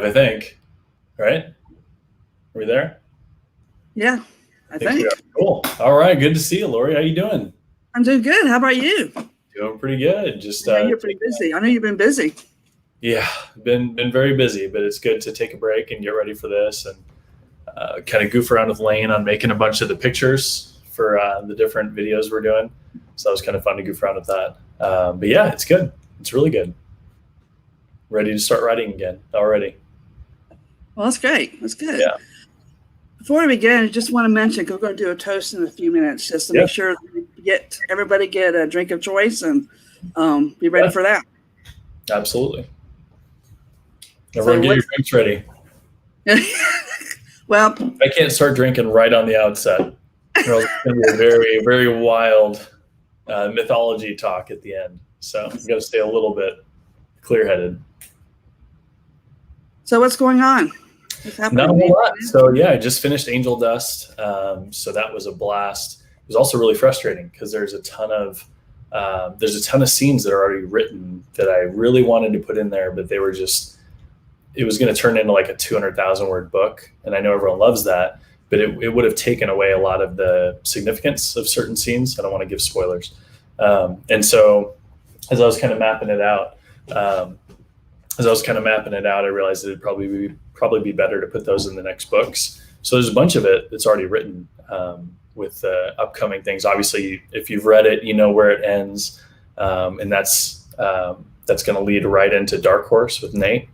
I think. Right? Are we there? Yeah, I think. We are. Cool. All right. Good to see you, Lori. How you doing? I'm doing good. How about you? Doing pretty good. Just I know you're pretty busy. I know you've been busy. Yeah, been very busy, but it's good to take a break and get ready for this and kind of goof around with Lane on making a bunch of the pictures for the different videos we're doing. So that was kind of fun to goof around with that. But yeah, it's good. It's really good. Ready to start writing again already. Well, that's great. That's good. Yeah. Before we begin, I just want to mention, we're going to do a toast in a few minutes just to make sure everybody get a drink of choice and be ready for that. Absolutely. Everyone get your drinks ready. Well, I can't start drinking right on the outset. Or else it's going to be a very, very wild mythology talk at the end. So you got to stay a little bit clear-headed. So what's going on? What's happening? Not a whole lot. So yeah, I just finished Angel Dust. So that was a blast. It was also really frustrating because there's a ton of scenes that are already written that I really wanted to put in there, but they were just. It was going to turn into like a 200,000 word book. And I know everyone loves that, but it would have taken away a lot of the significance of certain scenes. I don't want to give spoilers. And so as I was kind of mapping it out, I realized it'd probably be better to put those in the next books. So there's a bunch of it that's already written with upcoming things. Obviously, if you've read it, you know where it ends. And that's going to lead right into Dark Horse with Nate.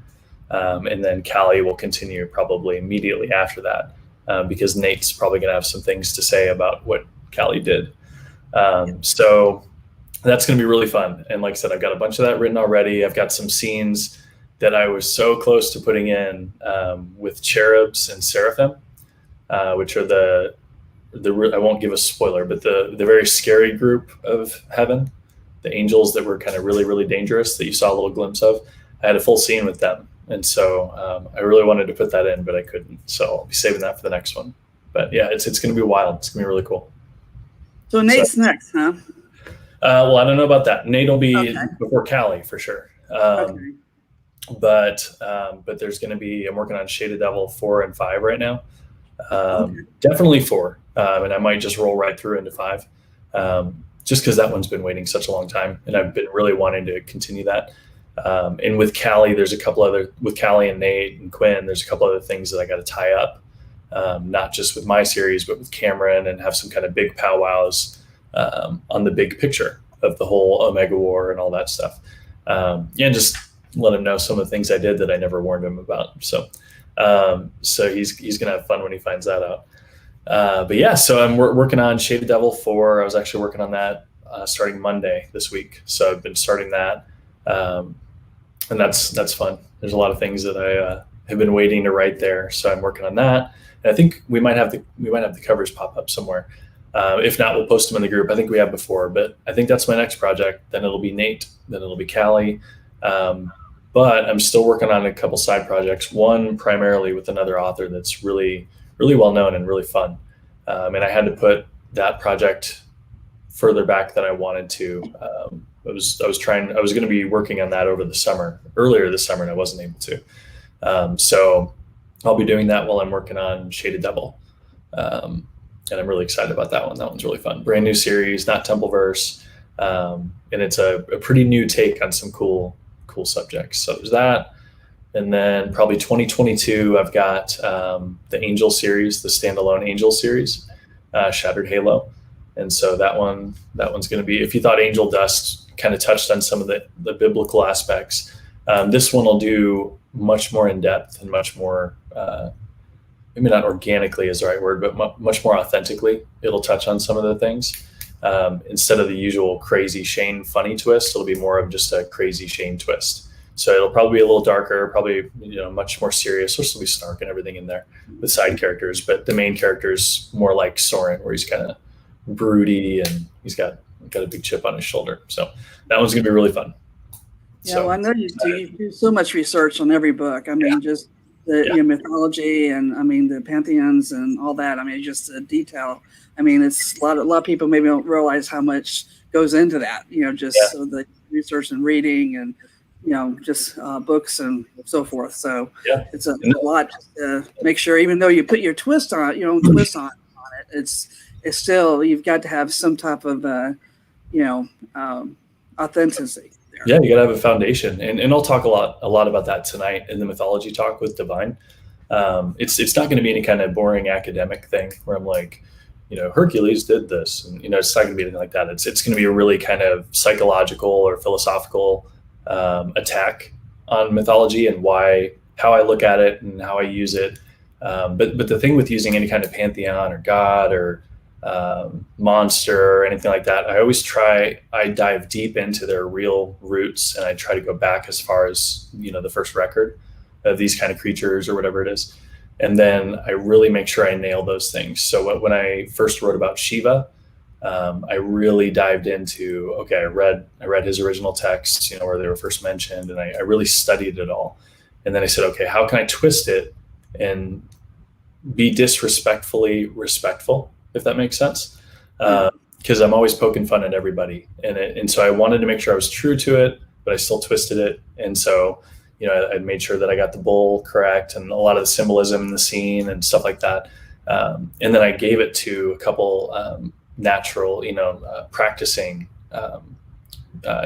And then Callie will continue probably immediately after that because Nate's probably going to have some things to say about what Callie did. So that's going to be really fun. And like I said, I've got a bunch of that written already. I've got some scenes that I was so close to putting in with cherubs and seraphim, which are I won't give a spoiler, but the very scary group of heaven, the angels that were kind of really, really dangerous that you saw a little glimpse of. I had a full scene with them. And so I really wanted to put that in, but I couldn't. So I'll be saving that for the next one. But yeah, it's going to be wild. It's going to be really cool. So Nate's next, huh? Well, I don't know about that. Nate will be before Callie for sure. But there's going to be, I'm working on Shaded Devil 4 and 5 right now. Definitely 4. And I might just roll right through into 5. Just because that one's been waiting such a long time. And I've been really wanting to continue that. And with Callie, with Callie and Nate and Quinn, there's a couple other things that I got to tie up, not just with my series, but with Cameron and have some kind of big powwows on the big picture of the whole Omega War and all that stuff. And just let him know some of the things I did that I never warned him about. So he's going to have fun when he finds that out. But yeah, so I'm working on Shaded Devil 4. I was actually working on that starting Monday this week. So I've been starting that. And that's fun. There's a lot of things that I have been waiting to write there, so I'm working on that. And I think we might have the covers pop up somewhere. If not, we'll post them in the group. I think we have before, but I think that's my next project. Then it'll be Nate. Then it'll be Callie. But I'm still working on a couple side projects. One primarily with another author that's really, really well known and really fun. And I had to put that project further back than I wanted to. I was going to be working on that earlier this summer, and I wasn't able to. So I'll be doing that while I'm working on Shaded Devil. And I'm really excited about that one. That one's really fun. Brand new series, not Templeverse. And it's a pretty new take on some cool subjects. So there's that. And then probably 2022, I've got the Angel series, the standalone Angel series, Shattered Halo. And so that one's going to be, if you thought Angel Dust kind of touched on some of the biblical aspects, this one will do much more in depth and much more, maybe not organically is the right word, but much more authentically. It'll touch on some of the things. Instead of the usual crazy Shane funny twist, it'll be more of just a crazy Shane twist. So it'll probably be a little darker, probably much more serious. There's still be snark and everything in there with side characters, but the main character is more like Soren, where he's kind of broody and he's got a big chip on his shoulder. So that one's gonna be really fun. Yeah, well, I know you do so much research on every book. I mean, just the mythology and I mean the pantheons and all that. I mean, just the detail. I mean, it's a lot of people maybe don't realize how much goes into that. So the research and reading and just books and so forth. So Yeah. it's a lot to make sure, even though you put your twist on, your own twist on it, it's still, you've got to have some type of, authenticity there. Yeah, you got to have a foundation, and I'll talk a lot about that tonight in the mythology talk with Divine. It's not going to be any kind of boring academic thing where I'm like, Hercules did this, and it's not going to be anything like that. It's going to be a really kind of psychological or philosophical attack on mythology and how I look at it and how I use it. But the thing with using any kind of pantheon or god or monster or anything like that, I dive deep into their real roots, and I try to go back as far as the first record of these kind of creatures or whatever it is, and then I really make sure I nail those things. So when I first wrote about Shiva, I really dived into, I read his original texts, where they were first mentioned, and I really studied it all. And then I said, okay, how can I twist it and be disrespectfully respectful, if that makes sense? Because I'm always poking fun at everybody. And so I wanted to make sure I was true to it, but I still twisted it. And so, I made sure that I got the bull correct and a lot of the symbolism in the scene and stuff like that. And then I gave it to a couple natural, practicing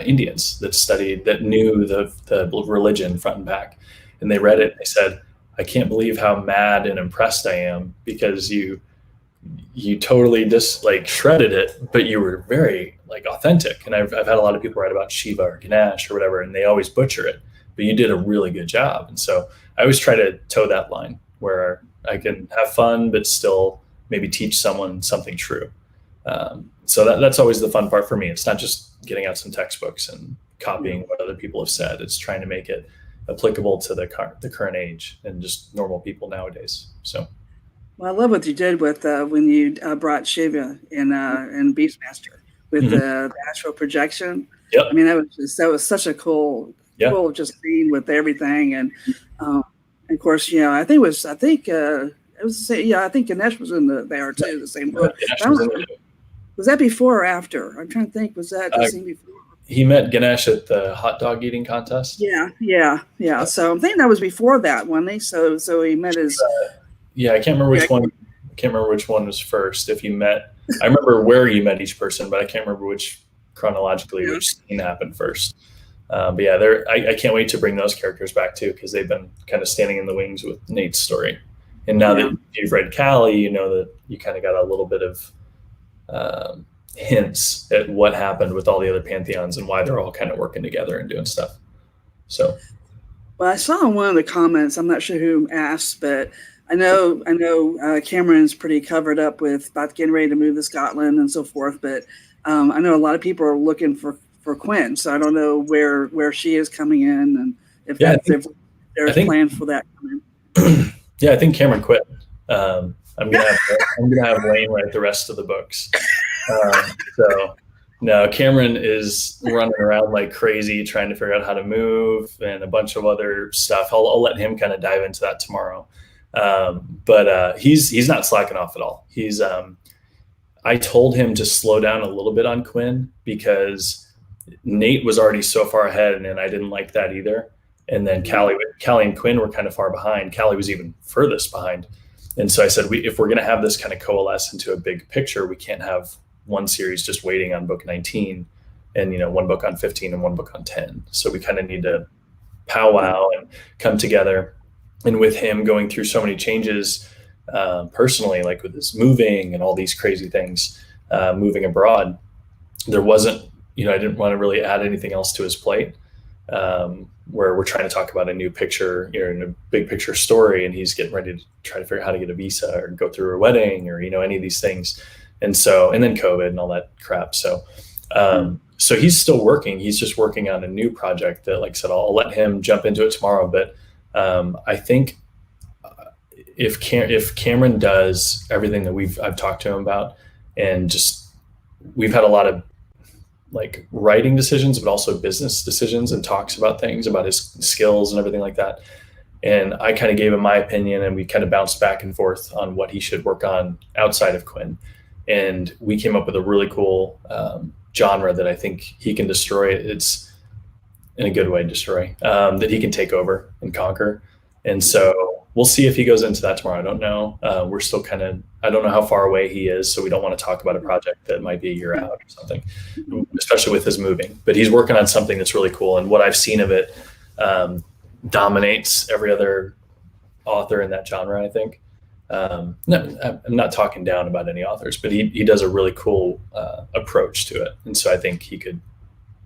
Indians that knew the religion front and back. And they read it and they said, I can't believe how mad and impressed I am, because you totally just shredded it, but you were very authentic. And I've had a lot of people write about Shiva or Ganesh or whatever, and they always butcher it, but you did a really good job. And so I always try to toe that line where I can have fun, but still maybe teach someone something true. So that's always the fun part for me. It's not just getting out some textbooks and copying what other people have said. It's trying to make it applicable to the current age and just normal people nowadays. So. Well, I love what you did with when you brought Shiva in Beastmaster with the astral projection. Yep. I mean, that was such a cool just scene with everything, and of course, I think Ganesh was in there too, the same book. Was that before or after? I'm trying to think. Was that the scene before? He met Ganesh at the hot dog eating contest. Yeah. So I'm thinking that was before that one. So he met his. I can't remember which one. I can't remember which one was first. If you met, I remember where you met each person, but I can't remember which which scene happened first. But yeah, I can't wait to bring those characters back too, because they've been kind of standing in the wings with Nate's story. And now that you've read Callie, you know that you kind of got a little bit of hints at what happened with all the other pantheons and why they're all kind of working together and doing stuff. So, well, I saw in one of the comments, I'm not sure who asked, but I know Cameron's pretty covered up with about getting ready to move to Scotland and so forth, but I know a lot of people are looking for Quinn, so I don't know where she is coming in, and if there's plans for that coming. Yeah, I think Cameron quit. I'm gonna have Lane write the rest of the books. So no, Cameron is running around like crazy trying to figure out how to move and a bunch of other stuff. I'll let him kind of dive into that tomorrow. But he's not slacking off at all. I told him to slow down a little bit on Quinn because Nate was already so far ahead, and I didn't like that either. And then Callie and Quinn were kind of far behind. Callie was even furthest behind. And so I said, if we're going to have this kind of coalesce into a big picture, we can't have one series just waiting on book 19 and, one book on 15 and one book on 10. So we kind of need to powwow and come together. And with him going through so many changes personally, like with his moving and all these crazy things, moving abroad, there wasn't, I didn't want to really add anything else to his plate. Where we're trying to talk about a new picture, in a big picture story, and he's getting ready to try to figure out how to get a visa or go through a wedding or, any of these things. And then COVID and all that crap. So, so he's still working. He's just working on a new project that, like I said, I'll let him jump into it tomorrow. But I think if Cameron does everything that I've talked to him about, and just, we've had a lot of like writing decisions, but also business decisions and talks about things, about his skills and everything like that. And I kind of gave him my opinion, and we kind of bounced back and forth on what he should work on outside of Quinn. And we came up with a really cool genre that I think he can destroy. in a good way, destroy, that he can take over and conquer. And so we'll see if he goes into that tomorrow. I don't know. We're still I don't know how far away he is. So we don't want to talk about a project that might be a year out or something, especially with his moving. But he's working on something that's really cool. And what I've seen of it dominates every other author in that genre, I think. No, I'm not talking down about any authors, but he does a really cool approach to it. And so I think he could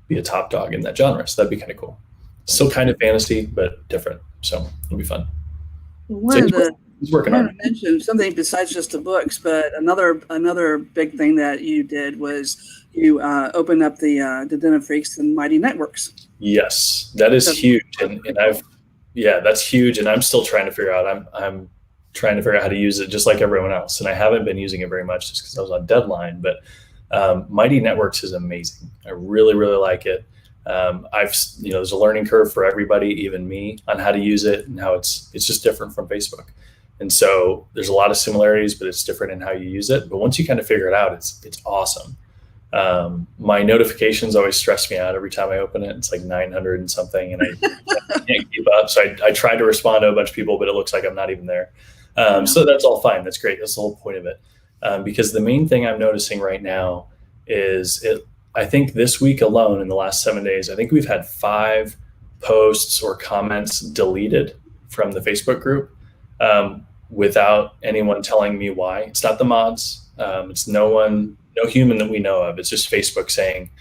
be a top dog in that genre. So that'd be kind of cool. Still kind of fantasy, but different. So it'll be fun. He's working on it. Mention something besides just the books, but another big thing that you did was you opened up the Den of Freaks and Mighty Networks. Yes, that is huge, and that's huge. And I'm still trying to figure out. I'm trying to figure out how to use it just like everyone else, and I haven't been using it very much just because I was on deadline. But Mighty Networks is amazing. I really, really like it. There's a learning curve for everybody, even me, on how to use it and how it's just different from Facebook. And so there's a lot of similarities, but it's different in how you use it. But once you kind of figure it out, it's awesome. My notifications always stress me out every time I open it. It's like 900 and something, and I can't keep up. So I try to respond to a bunch of people, but it looks like I'm not even there. So that's all fine. That's great. That's the whole point of it. Because the main thing I'm noticing right now is I think this week alone, in the last 7 days, I think we've had 5 posts or comments deleted from the Facebook group without anyone telling me why. It's not the mods. It's no human that we know of. It's just Facebook saying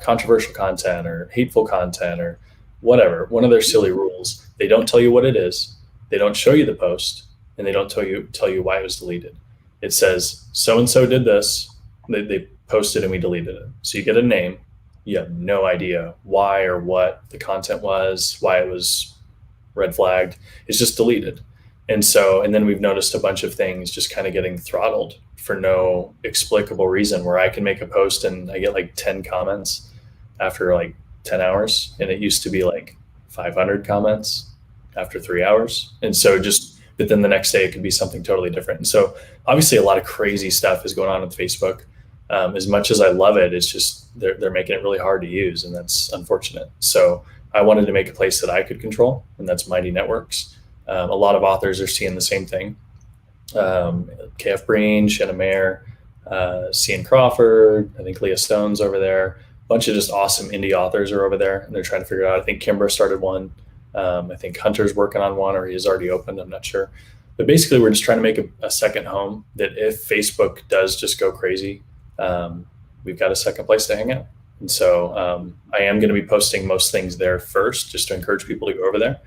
controversial content or hateful content or whatever, one of their silly rules. They don't tell you what it is. They don't show you the post, and they don't tell you why it was deleted. It says so-and-so did this. They posted and we deleted it. So you get a name. You have no idea why or what the content was, why it was red flagged. It's just deleted. And then we've noticed a bunch of things just kind of getting throttled for no explicable reason, where I can make a post and I get like 10 comments after like 10 hours. And it used to be like 500 comments after 3 hours. And so but then the next day it could be something totally different. And so obviously a lot of crazy stuff is going on with Facebook. As much as I love it, it's just they're making it really hard to use, and that's unfortunate. So I wanted to make a place that I could control, and that's Mighty Networks. A lot of authors are seeing the same thing. KF Breen, Shanna Mayer, Cian Crawford, I think Leah Stone's over there. A bunch of just awesome indie authors are over there, and they're trying to figure it out. I think Kimbra started one. I think Hunter's working on one, or he has already opened. I'm not sure. But basically, we're just trying to make a second home that if Facebook does just go crazy, we've got a second place to hang out. And so I am going to be posting most things there first, just to encourage people to go over there.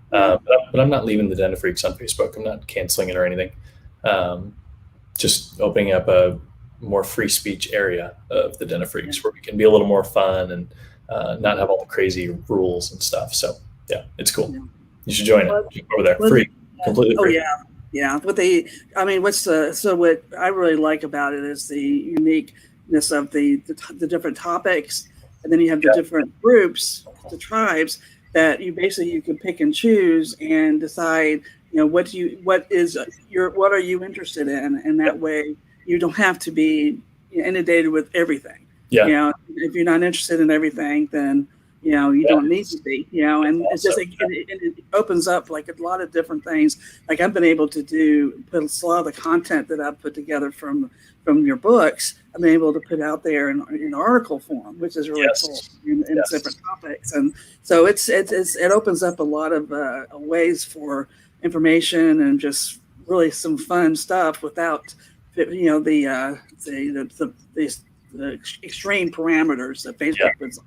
But I'm not leaving the Den of Freaks on Facebook. I'm not canceling it or anything. Just opening up a more free speech area of the Den of Freaks where we can be a little more fun and not have all the crazy rules and stuff. So yeah, it's cool. Yeah. You should join it. Over there, free, completely free. Oh yeah. Yeah, what I really like about it is the uniqueness of the different topics, and then you have the different groups, the tribes that you can pick and choose and decide, what are you interested in, and that way you don't have to be inundated with everything. Yeah. If you're not interested in everything, then you don't need to be, and it's just it opens up like a lot of different things. Like I've been able to put a lot of the content that I've put together from your books, I've been able to put out there in article form, which is really cool in different topics. And so it opens up a lot of ways for information and just really some fun stuff without, the extreme parameters that Facebook puts on.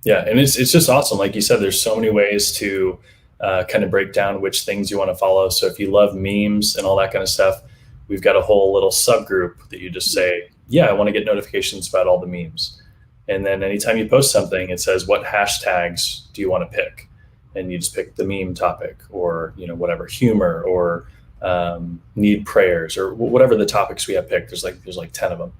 Yeah, and it's just awesome. Like you said, there's so many ways to kind of break down which things you want to follow. So if you love memes and all that kind of stuff, we've got a whole little subgroup that you just say, I want to get notifications about all the memes. And then anytime you post something, it says, what hashtags do you want to pick? And you just pick the meme topic or, whatever, humor or need prayers or whatever the topics we have picked. There's like 10 of them.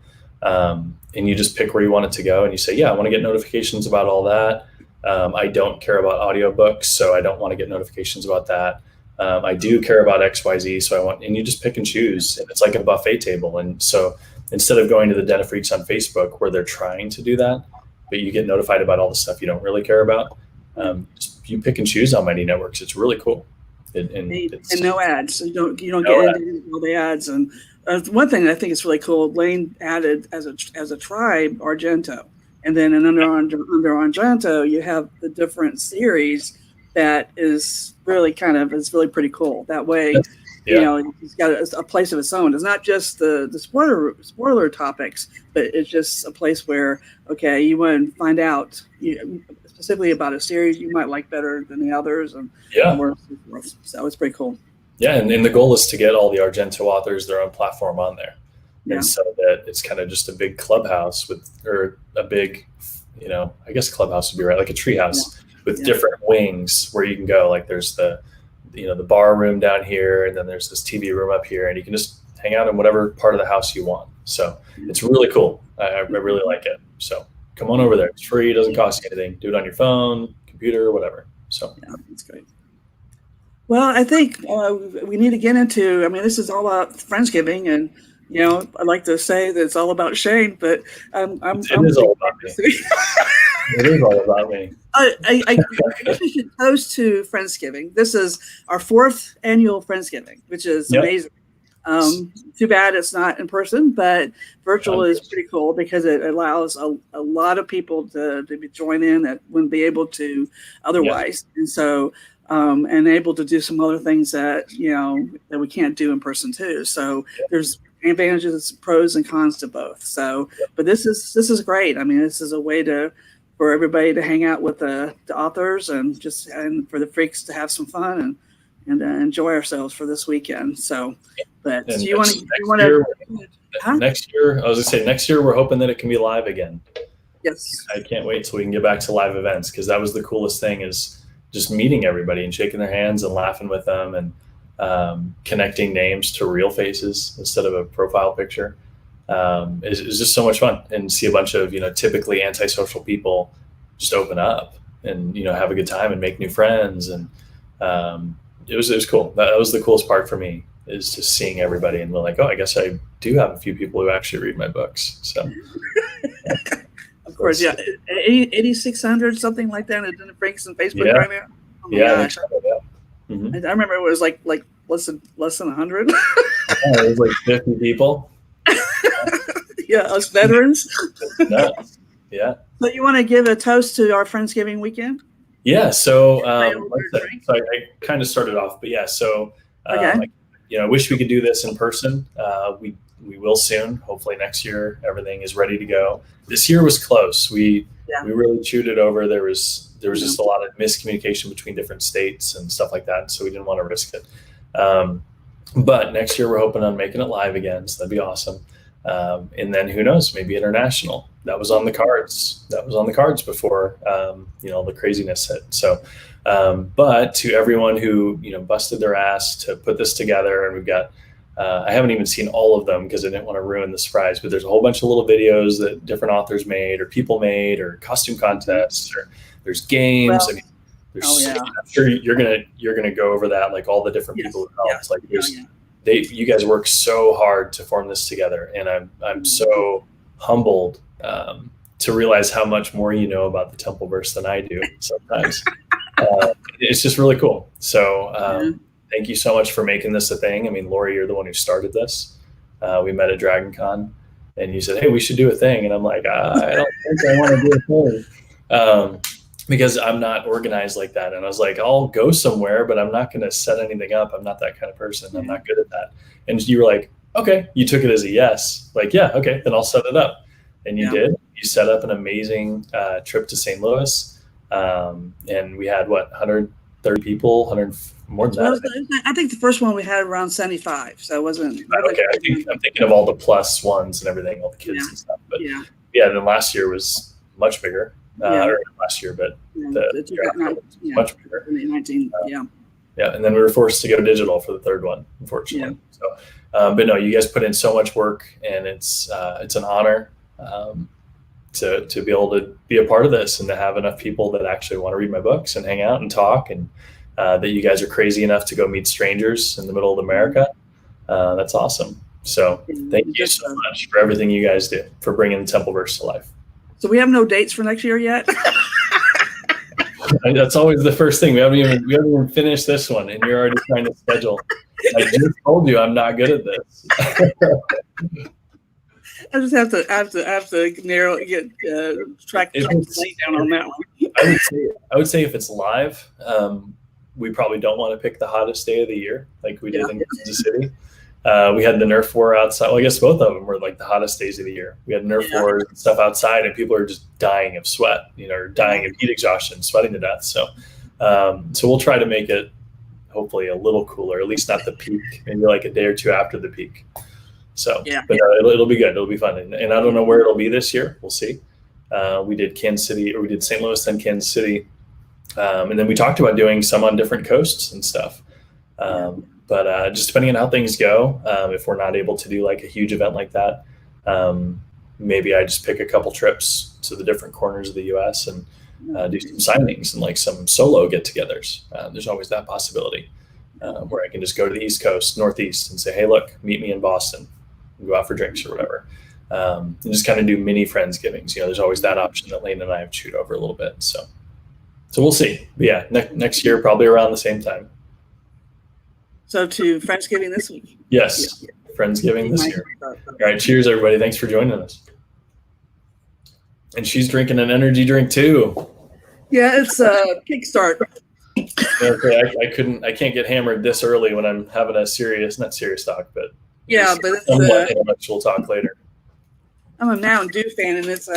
And you just pick where you want it to go, and you say, I want to get notifications about all that. I don't care about audiobooks, so I don't want to get notifications about that. I do care about XYZ, and you just pick and choose. And it's like a buffet table. And so instead of going to the Den of Freaks on Facebook where they're trying to do that, but you get notified about all the stuff you don't really care about, You pick and choose how many networks. It's really cool. And no ads. You don't get into all the ads. And one thing I think is really cool, Lane added as a tribe Argento, and then under Argento you have the different series that is really really pretty cool. That way, it's got a place of its own. It's not just the spoiler topics, but it's just a place where you want to find out specifically about a series you might like better than the others, and so forth. So it's pretty cool. Yeah, and the goal is to get all the Argento authors their own platform on there, and so that it's kind of just a big clubhouse or a big, I guess clubhouse would be right, like a treehouse with different wings where you can go. Like there's the bar room down here, and then there's this TV room up here, and you can just hang out in whatever part of the house you want. So it's really cool. I really like it. So come on over there. It's free. It doesn't cost you anything. Do it on your phone, computer, whatever. So that's great. Well, I think we need to get into. I mean, this is all about Friendsgiving, and I'd like to say that it's all about Shane, but it is all about me. It is all about me. I guess we should toast to Friendsgiving. This is our 4th annual Friendsgiving, which is amazing. Too bad it's not in person, but virtual is pretty cool because it allows a lot of people to join in that wouldn't be able to otherwise. And so and able to do some other things that that we can't do in person too. So there's advantages, pros and cons to both. So but this is great. I mean, this is a way for everybody to hang out with the authors and for the freaks to have some fun and enjoy ourselves for this weekend. So, but do you want to? Next year, I was gonna say next year we're hoping that it can be live again. Yes, I can't wait till we can get back to live events, because that was the coolest thing, is just meeting everybody and shaking their hands and laughing with them and connecting names to real faces instead of a profile picture. It's just so much fun, and see a bunch of typically antisocial people just open up and have a good time and make new friends, and it was cool. That was the coolest part for me, is just seeing everybody and we're like, I guess I do have a few people who actually read my books. So of course, 8,600 something like that in the Franks and Facebook right now. Oh my gosh. I remember it was like less than 100. It was like 50 people. Us veterans. Yeah. So you want to give a toast to our Friendsgiving weekend? Yeah. So, I kind of started off, but I wish we could do this in person. We will soon. Hopefully next year everything is ready to go. This year was close. We really chewed it over. There was just a lot of miscommunication between different states and stuff like that, so we didn't want to risk it. But next year we're hoping on making it live again, so that'd be awesome. And then who knows, maybe international. That was on the cards. Before the craziness hit. So but to everyone who busted their ass to put this together, and we've got I haven't even seen all of them because I didn't want to ruin the surprise, but there's a whole bunch of little videos that different authors made or people made, or costume contests, or there's games. I mean, I'm sure you're gonna go over that, like all the different people who helped. Like you guys work so hard to form this together, and I'm so humbled to realize how much more you know about the Templeverse than I do sometimes. It's just really cool. So thank you so much for making this a thing. I mean, Lori, you're the one who started this. We met at Dragon Con, and you said, hey, we should do a thing. And I'm like, I don't think I want to do a thing. Because I'm not organized like that. And I was like, I'll go somewhere, but I'm not going to set anything up. I'm not that kind of person. I'm not good at that. And you were like, okay, you took it as a yes. Like, yeah, okay, then I'll set it up. And you did. You set up an amazing trip to St. Louis. And we had, 130 people, 100, more than that. I think the first one we had around 75. So it wasn't. Okay, I'm thinking of all the plus ones and everything, all the kids and stuff. But then last year was much bigger. Or last year, but much bigger. 2019, and then we were forced to go digital for the third one, unfortunately. So, but no, you guys put in so much work, and it's an honor to be able to be a part of this, and to have enough people that actually want to read my books and hang out and talk, and that you guys are crazy enough to go meet strangers in the middle of America. That's awesome. So thank you so much for everything you guys do, for bringing the Templeverse to life. So we have no dates for next year yet. That's always the first thing. We haven't even finished this one, and you're already trying to schedule. I just told you I'm not good at this. I just have to narrow track down on that one. I would say if it's live, we probably don't want to pick the hottest day of the year like we did in Kansas City. We had the Nerf war outside. Well, I guess both of them were like the hottest days of the year. We had Nerf wars and stuff outside, and people are just dying of sweat, or dying of heat exhaustion, sweating to death. So we'll try to make it hopefully a little cooler, at least not the peak, maybe like a day or two after the peak. So, but it'll be good. It'll be fun. And I don't know where it'll be this year. We'll see. We did Kansas City, or we did St. Louis, then Kansas City. And then we talked about doing some on different coasts and stuff. But just depending on how things go, if we're not able to do like a huge event like that, maybe I just pick a couple trips to the different corners of the U.S. and do some signings and like some solo get-togethers. There's always that possibility where I can just go to the East Coast, Northeast, and say, hey, look, meet me in Boston. And go out for drinks or whatever. And just kind of do mini Friendsgivings. There's always that option that Lane and I have chewed over a little bit. So we'll see. But yeah, next year, probably around the same time. So to Friendsgiving this week. Yes, Friendsgiving this year. All right, cheers, everybody. Thanks for joining us. And she's drinking an energy drink too. Yeah, it's a Kickstart. Okay, I can't get hammered this early when I'm having a not serious talk, but it's somewhat intellectual talk later. I'm a Mountain Dew fan, and it's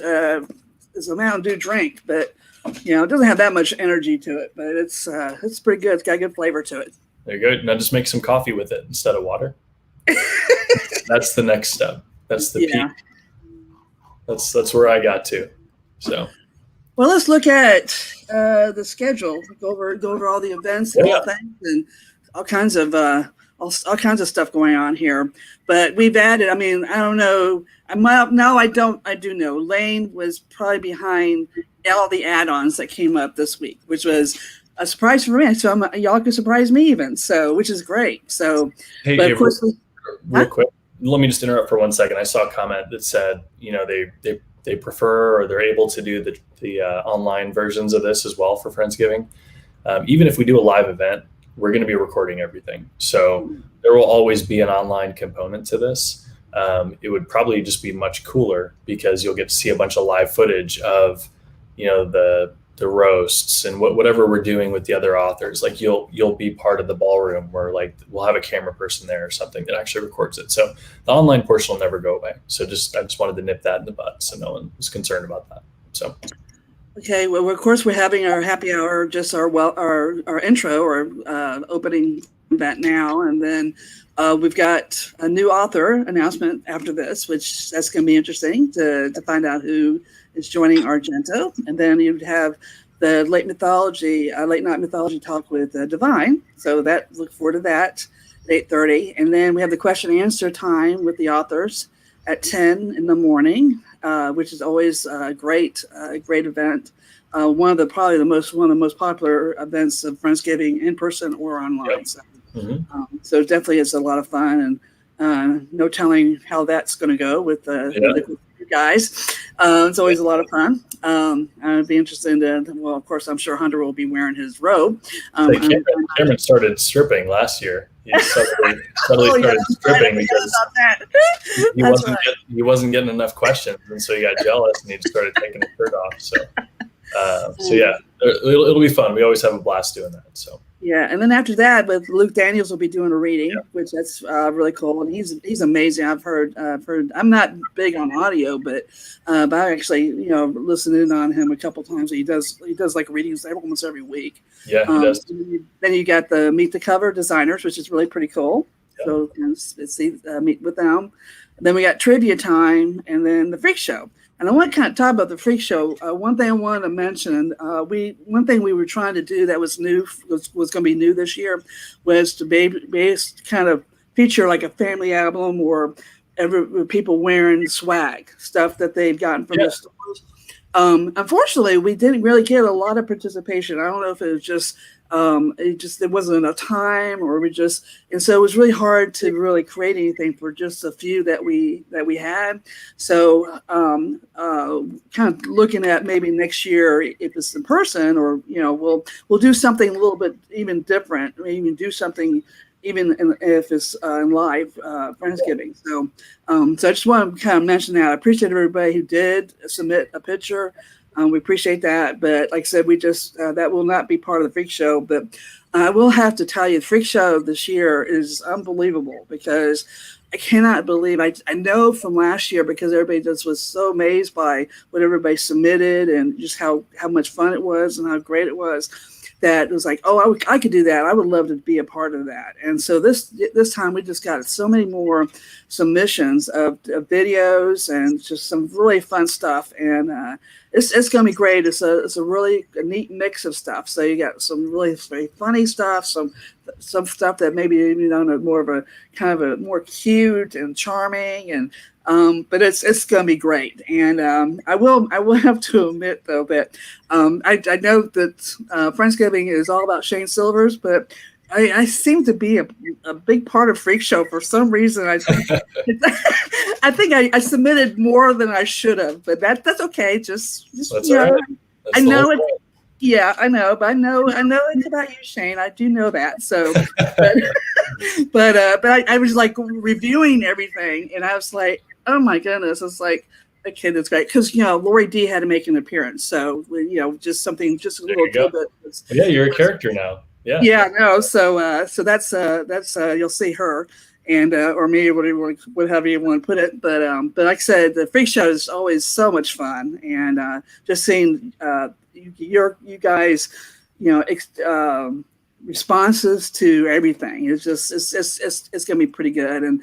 a Mountain Dew drink, but it doesn't have that much energy to it, but it's pretty good. It's got good flavor to it. There you go. Now just make some coffee with it instead of water. That's the next step. That's the peak. That's where I got to. So. Well, let's look at the schedule. Go over all the events and all things, and all kinds of stuff going on here. But we've added. I mean, I don't know. I do know. Lane was probably behind all the add-ons that came up this week, which was a surprise for me. So y'all could surprise me even. So, which is great. So, hey, but of course, real quick, let me just interrupt for 1 second. I saw a comment that said, they prefer or they're able to do the online versions of this as well for Friendsgiving. Even if we do a live event, we're going to be recording everything. So there will always be an online component to this. It would probably just be much cooler because you'll get to see a bunch of live footage of, the roasts and whatever we're doing with the other authors. Like you'll be part of the ballroom where like we'll have a camera person there or something that actually records it. So the online portion will never go away. So I just wanted to nip that in the bud so no one was concerned about that. So. Okay, well, of course, we're having our happy hour, just our intro or opening event now, and then we've got a new author announcement after this, which that's going to be interesting to find out who is joining Argento, and then you'd have the late night mythology talk with Divine. So look forward to that at 8:30, and then we have the question and answer time with the authors at 10 in the morning. Which is always a great event. One of the most popular events of Friendsgiving in person or online. Yep. So it definitely is a lot of fun, and no telling how that's going to go with the guys. It's always a lot of fun. I'd be interested in. Well, of course, I'm sure Hunter will be wearing his robe. Cameron started stripping last year. He suddenly started stripping because he wasn't getting enough questions, and so he got jealous and he just started taking his shirt off. So yeah, it'll be fun. We always have a blast doing that. So yeah, and then after that, with Luke Daniels will be doing a reading, which that's really cool, and he's amazing. I've heard. I'm not big on audio, but I actually listened in on him a couple times. He does like readings almost every week. Yeah, he does. Then you got the Meet the Cover designers, which is really pretty cool. Yeah. So meet with them. And then we got trivia time, and then the freak show. And I want to kind of talk about the freak show. One thing I wanted to mention, one thing we were trying to do that was new, was going to be new this year, was to kind of feature like a family album or people wearing swag, stuff that they've gotten from the stores. Unfortunately, we didn't really get a lot of participation. I don't know if it was just There wasn't enough time, and so it was really hard to really create anything for just a few that we had. So kind of looking at maybe next year, if it's in person, or we'll do something a little bit even different, maybe even do something if it's in live Friendsgiving. So I just want to kind of mention that. I appreciate everybody who did submit a picture. We appreciate that. But like I said, we just that will not be part of the Freak Show. But I will have to tell you, the Freak Show this year is unbelievable, because I cannot believe, I know from last year, because everybody just was so amazed by what everybody submitted and just how much fun it was and how great it was, that it was like, oh, I could do that. I would love to be a part of that. And so this time we just got so many more submissions of videos and just some really fun stuff. And it's going to be great. It's a really neat mix of stuff. So you got some really very funny stuff, some stuff that maybe more of a kind of a more cute and charming, and but it's going to be great. And I will have to admit, though, that I know that Friendsgiving is all about Shane Silvers, but I seem to be a big part of Freak Show for some reason. I think I submitted more than I should have, but that's okay. Just that's all right. I know it. Yeah, I know, but I know it's about you, Shane. I do know that. So, but I was like reviewing everything, and I was like, oh my goodness, it's like, okay, that's great, because Lori D had to make an appearance, so just a little bit. Yeah, you're a character now. Yeah. Yeah, no. So that's you'll see her, and or me, whatever you want to put it. But like I said, the Freak Show is always so much fun, and just seeing you guys, responses to everything. It's going to be pretty good. And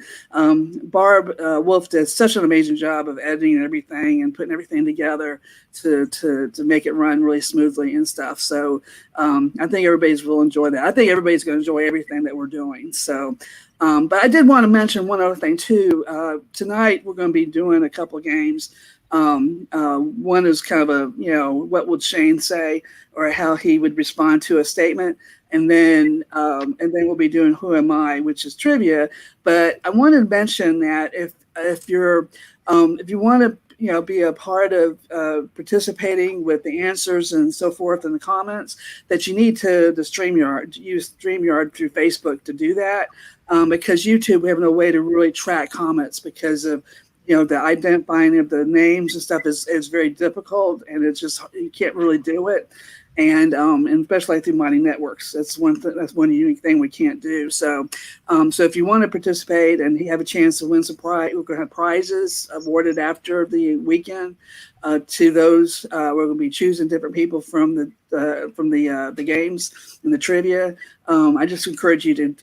Barb Wolf did such an amazing job of editing everything and putting everything together to make it run really smoothly and stuff. So I think everybody's will enjoy that. I think everybody's going to enjoy everything that we're doing. So, but I did want to mention one other thing too. Tonight we're going to be doing a couple of games. One is kind of a, what would Shane say, or how he would respond to a statement. And then we'll be doing Who Am I, which is trivia. But I wanted to mention that if you want to be a part of participating with the answers and so forth in the comments, that you need to use StreamYard through Facebook to do that, because YouTube, we have no way to really track comments because of the identifying of the names and stuff is very difficult, and it's just, you can't really do it. And especially through mining networks, that's one unique thing we can't do. So, so if you want to participate and you have a chance to win some prize, we're going to have prizes awarded after the weekend to those. We're going to be choosing different people from the games and the trivia. I just encourage you to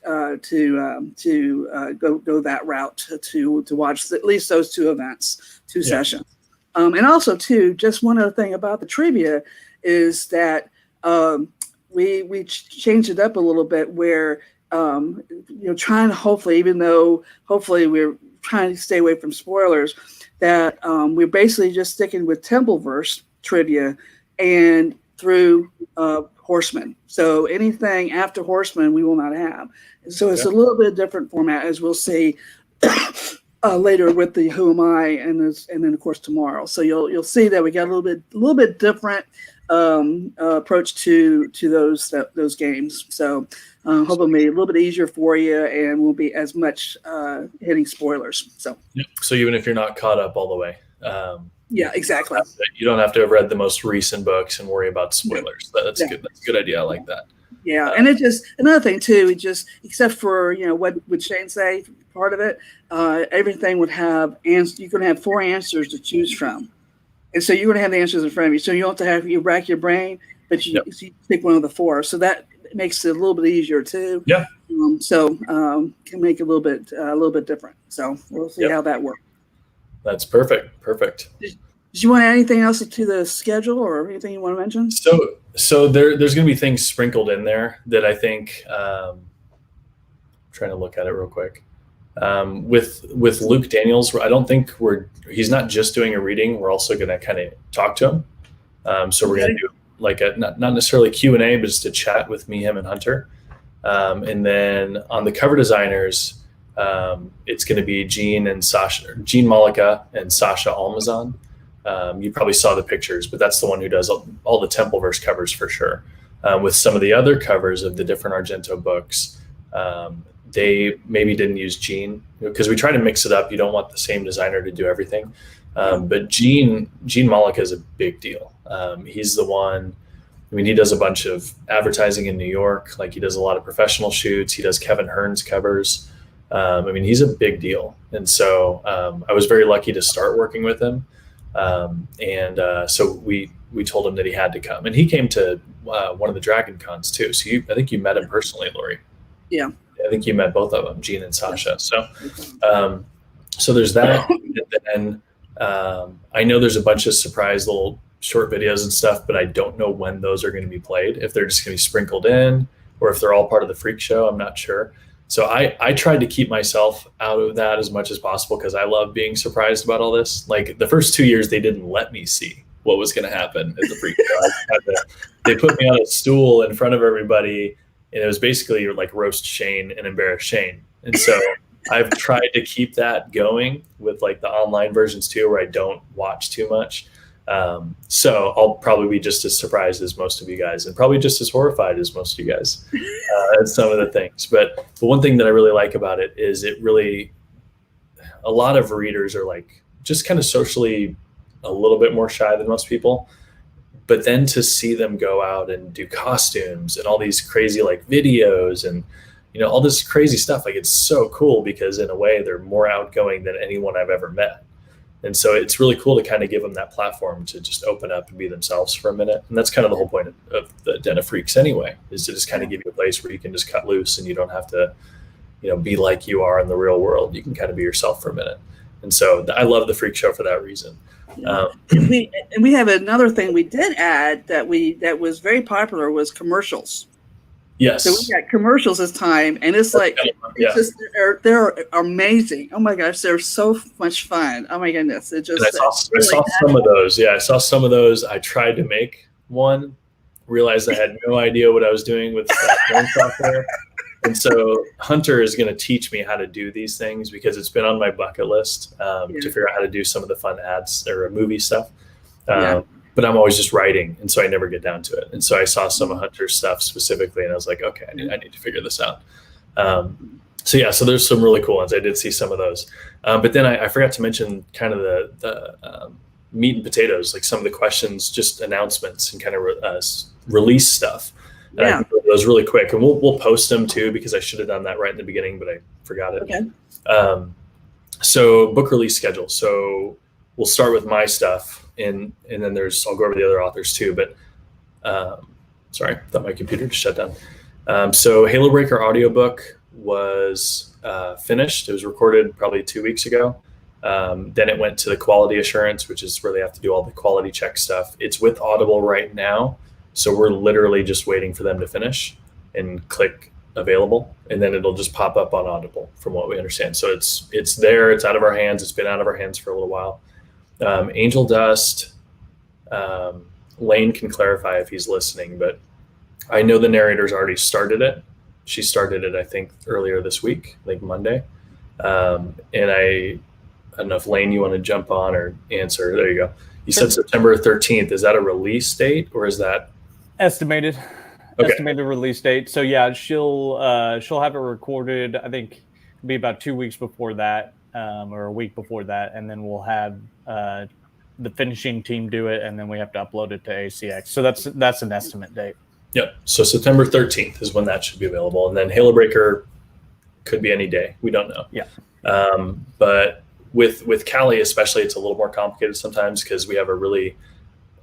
go that route to watch at least those two events, sessions. And also too, just one other thing about the trivia is that we changed it up a little bit, where trying to hopefully we're trying to stay away from spoilers, that we're basically just sticking with Templeverse trivia and through Horseman. So anything after Horseman we will not have. And so it's a little bit different format, as we'll see later with the Who Am I, and then of course tomorrow. So you'll see that we got a little bit different approach to those games. So hopefully a little bit easier for you, and won't be as much hitting spoilers. So so even if you're not caught up all the way, yeah, exactly. You don't have to have read the most recent books and worry about spoilers. That's good. That's a good idea. I like that. Yeah, and it just, another thing too, except for what would Shane say, part of it, everything would have you're going to have 4 answers to choose from. And so you're going to have the answers in front of you. So you don't have to rack your brain, but you pick one of the 4. So that makes it a little bit easier too. Yeah. Can make it a little bit different. So we'll see how that works. That's perfect. Did you want to add anything else to the schedule, or anything you want to mention? So there's going to be things sprinkled in there that I think, trying to look at it real quick. With Luke Daniels, I don't think he's not just doing a reading. We're also going to kind of talk to him. So we're going to like a not necessarily Q&A, but just a chat with me, him, and Hunter. And then on the cover designers, it's going to be Gene Malika and Sasha Almazan. You probably saw the pictures, but that's the one who does all the Templeverse covers for sure. With some of the other covers of the different Argento books, they maybe didn't use Gene because we try to mix it up. You don't want the same designer to do everything. But Gene Malika is a big deal. He's the one. I mean, he does a bunch of advertising in New York. Like, he does a lot of professional shoots. He does Kevin Hearn's covers. I mean, he's a big deal. And so I was very lucky to start working with him. So we told him that he had to come. And he came to one of the Dragon Cons too. So I think you met him personally, Lori. Yeah. I think you met both of them, Gene and Sasha. So there's that. And then I know there's a bunch of surprise little short videos and stuff, but I don't know when those are going to be played, if they're just going to be sprinkled in or if they're all part of the freak show. I'm not sure. So I tried to keep myself out of that as much as possible because I love being surprised about all this. Like, the first 2 years, they didn't let me see what was going to happen at the freak show. They put me on a stool in front of everybody, and it was basically like roast Shane and embarrass Shane. And so I've tried to keep that going with like the online versions too, where I don't watch too much. So I'll probably be just as surprised as most of you guys, and probably just as horrified as most of you guys at some of the things. But the one thing that I really like about it is a lot of readers are like just kind of socially a little bit more shy than most people. But then to see them go out and do costumes and all these crazy like videos and, all this crazy stuff, like, it's so cool because in a way they're more outgoing than anyone I've ever met. And so it's really cool to kind of give them that platform to just open up and be themselves for a minute. And that's kind of the whole point of the Den of Freaks anyway, is to just kind of give you a place where you can just cut loose and you don't have to, be like you are in the real world. You can kind of be yourself for a minute. And so I love the Freak Show for that reason. And we have another thing we did add that was very popular was commercials. Yes. So we got commercials this time, and it's like, they're amazing. Oh my gosh, they're so much fun. Oh my goodness. I saw some of those. Yeah, I saw some of those. I tried to make one, realized I had no idea what I was doing with phone software. And so Hunter is going to teach me how to do these things because it's been on my bucket list to figure out how to do some of the fun ads or movie stuff. But I'm always just writing, and so I never get down to it. And so I saw some of Hunter's stuff specifically, and I was like, okay, I need to figure this out. So there's some really cool ones. I did see some of those. But then I forgot to mention kind of the meat and potatoes, like some of the questions, just announcements and kind of release stuff. And I think those really quick, and we'll post them too because I should have done that right in the beginning, but I forgot it. Okay. So book release schedule. So we'll start with my stuff, and then I'll go over the other authors too. But sorry, I thought my computer just shut down. So Halo Breaker audiobook was finished. It was recorded probably 2 weeks ago. Then it went to the quality assurance, which is where they have to do all the quality check stuff. It's with Audible right now. So we're literally just waiting for them to finish and click available, and then it'll just pop up on Audible from what we understand. So it's there, it's out of our hands. It's been out of our hands for a little while. Angel Dust, Lane can clarify if he's listening, but I know the narrator's already started it. She started it, I think, earlier this week, like Monday. And I don't know if Lane, you want to jump on or answer. There you go. You said September 13th. Is that a release date or is that estimated release date? So yeah, she'll have it recorded. I think it'll be about 2 weeks before that, or a week before that, and then we'll have the finishing team do it, and then we have to upload it to ACX. So that's an estimate date. Yep. So September 13th is when that should be available, and then Halo Breaker could be any day. We don't know. Yeah. But with Callie especially, it's a little more complicated sometimes because we have a really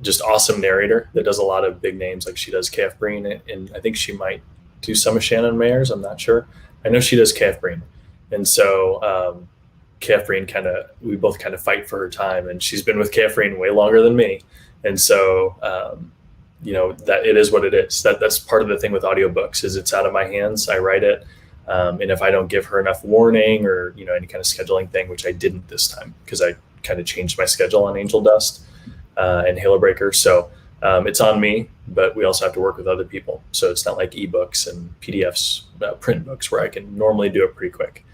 just awesome narrator that does a lot of big names. Like she does KF Breen, and I think she might do some of Shannon Mayer's. I'm not sure. I know she does KF Breen. And so KF Breen we both kind of fight for her time, and she's been with KF Breen way longer than me. And so, that it is what it is. That's part of the thing with audiobooks is it's out of my hands. I write it. And if I don't give her enough warning or, any kind of scheduling thing, which I didn't this time because I kind of changed my schedule on Angel Dust and Halo Breaker. So It's on me, but we also have to work with other people. So it's not like ebooks and PDFs, print books, where I can normally do it pretty quick.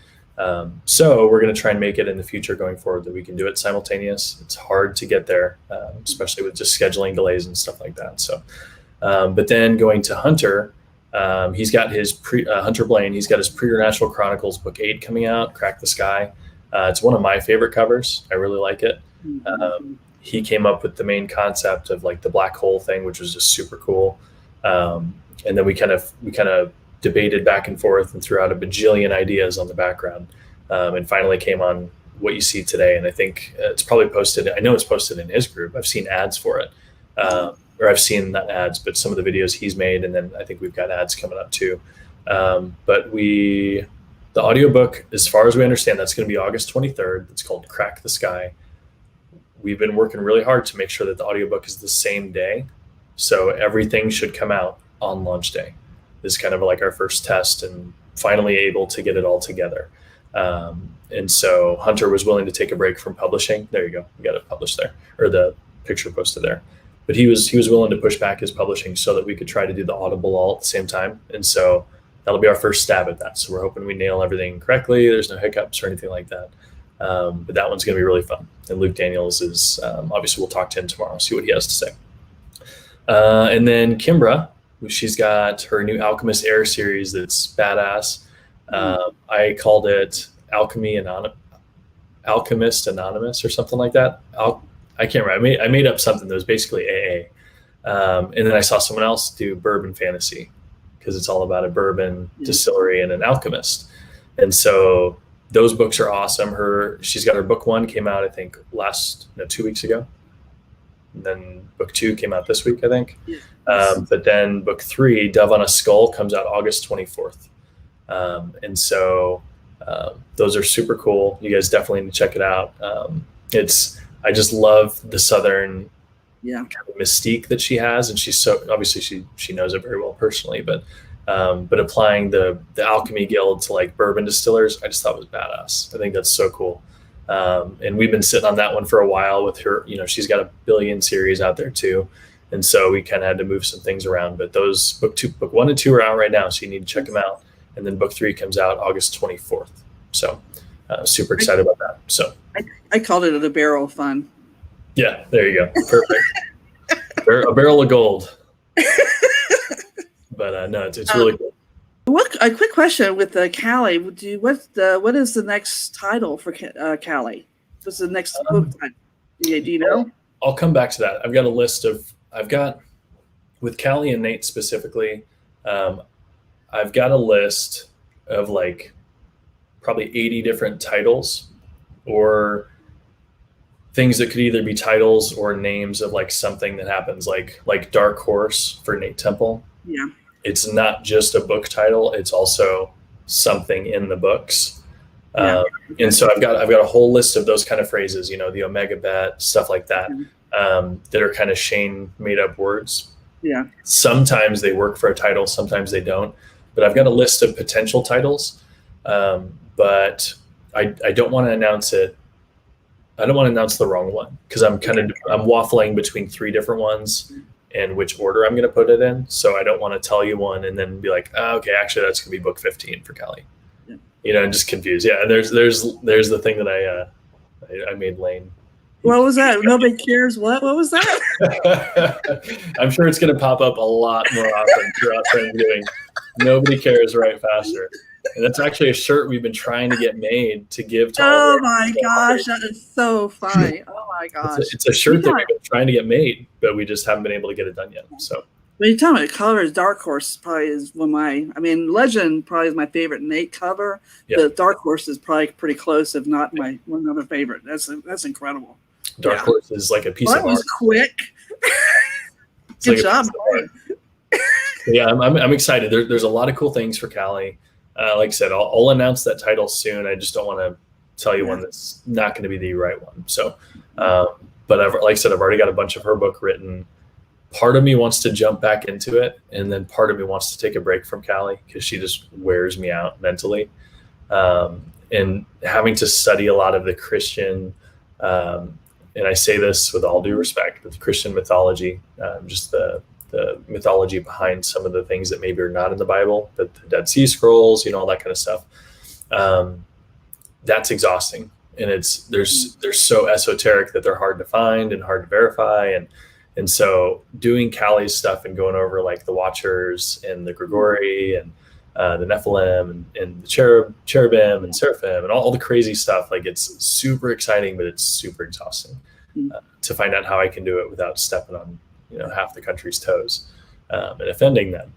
So we're going to try and make it in the future going forward that we can do it simultaneous. It's hard to get there, especially with just scheduling delays and stuff like that. So, but then going to Hunter, he's got his Hunter Blaine, he's got his Preternatural Chronicles book 8 coming out, Crack the Sky. It's one of my favorite covers. I really like it. He came up with the main concept of like the black hole thing, which was just super cool. And then we kind of debated back and forth and threw out a bajillion ideas on the background, and finally came on what you see today. And I think it's probably posted. I know it's posted in his group. I've seen ads for it, or I've seen not ads, but some of the videos he's made. And then I think we've got ads coming up too. But the audiobook, as far as we understand, that's going to be August 23rd. It's called Crack the Sky. We've been working really hard to make sure that the audiobook is the same day. So everything should come out on launch day. This is kind of like our first test and finally able to get it all together. And so Hunter was willing to take a break from publishing. There you go. We got it published there, or the picture posted there. But he was willing to push back his publishing so that we could try to do the Audible all at the same time. And so that'll be our first stab at that. So we're hoping we nail everything correctly. There's no hiccups or anything like that. But that one's going to be really fun. And Luke Daniels is, obviously we'll talk to him tomorrow, see what he has to say. And then Kimbra, she's got her new Alchemist Air series that's badass. I called it Alchemist Anonymous or something like that. I can't remember. I made up something that was basically AA. And then I saw someone else do Bourbon Fantasy, because it's all about a bourbon distillery and an alchemist. And so those books are awesome. She's got her book 1 came out, I think 2 weeks ago. And then book 2 came out this week, I think. But then book 3, Dove on a Skull, comes out August 24th. And so those are super cool. You guys definitely need to check it out. I just love the Southern kind of mystique that she has. And she's so, obviously she knows it very well personally, but applying the Alchemy Guild to like bourbon distillers, I just thought was badass. I think that's so cool. And we've been sitting on that one for a while with her. She's got a billion series out there too. And so we kind of had to move some things around, but those book 1 and 2 are out right now. So you need to check them out. And then book 3 comes out August 24th. So super excited about that. So I called it a barrel of fun. Yeah, there you go. Perfect. A barrel of gold. But no, it's really cool. A quick question with Callie. What is the next title for Callie? What's the next book title? Do you know? I'll come back to that. I've got a list with Callie and Nate specifically. I've got a list of like probably 80 different titles or things that could either be titles or names of like something that happens, like Dark Horse for Nate Temple. Yeah. It's not just a book title; it's also something in the books. And so I've got a whole list of those kind of phrases, the Omega Bet, stuff like that, that are kind of Shane made up words. Yeah. Sometimes they work for a title, sometimes they don't. But I've got a list of potential titles, but I don't want to announce it. I don't want to announce the wrong one because I'm waffling between 3 different ones and which order I'm going to put it in. So I don't want to tell you one and then be like, okay, actually that's going to be book 15 for Callie. Yeah. And just confused. Yeah. And there's the thing that I made Lane. What was that? Nobody cares. What was that? I'm sure it's going to pop up a lot more often throughout Friendsgiving. Nobody cares right faster. And that's actually a shirt we've been trying to get made to give to Oh my gosh, that is so funny. Oh my gosh. It's a shirt that we've been trying to get made, but we just haven't been able to get it done yet. So when you tell me the cover is Dark Horse probably is Legend probably is my favorite Nate cover. Yep. The Dark Horse is probably pretty close, if not my one other favorite. That's incredible. Dark Horse is like a piece of art. That was quick. Good job. Yeah, I'm excited. There's a lot of cool things for Callie. Like I said, I'll announce that title soon. I just don't want to tell you one that's not going to be the right one. So, but I've already got a bunch of her book written. Part of me wants to jump back into it, and then part of me wants to take a break from Callie because she just wears me out mentally. And having to study a lot of the Christian and I say this with all due respect, but the Christian mythology, just the mythology behind some of the things that maybe are not in the Bible, but the Dead Sea Scrolls, all that kind of stuff. That's exhausting, and they're so esoteric that they're hard to find and hard to verify, and so doing Callie's stuff and going over like the Watchers and the Grigori and the Nephilim and the cherubim and seraphim and all the crazy stuff, like it's super exciting, but it's super exhausting to find out how I can do it without stepping on half the country's toes and offending them,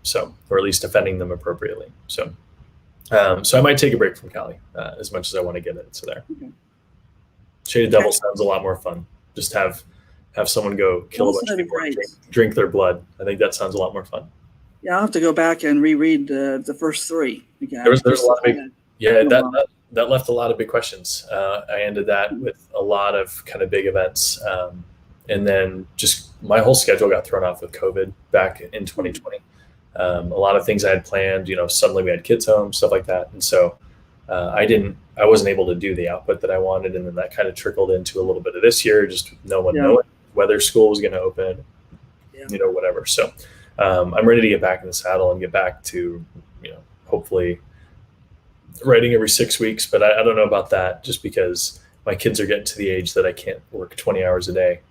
or at least offending them appropriately. So I might take a break from Callie as much as I want to get it. So there. Okay. Shaded Devil sounds a lot more fun. Just have someone go kill a bunch of people, drink their blood. I think that sounds a lot more fun. Yeah, I'll have to go back and reread the first three. Again. There's a lot of big, that left a lot of big questions. I ended that with a lot of kind of big events. And then just my whole schedule got thrown off with COVID back in 2020. A lot of things I had planned, suddenly we had kids home, stuff like that. And so I wasn't able to do the output that I wanted. And then that kind of trickled into a little bit of this year, just no one knowing whether school was going to open, whatever. So I'm ready to get back in the saddle and get back to, hopefully writing every 6 weeks. But I don't know about that, just because my kids are getting to the age that I can't work 20 hours a day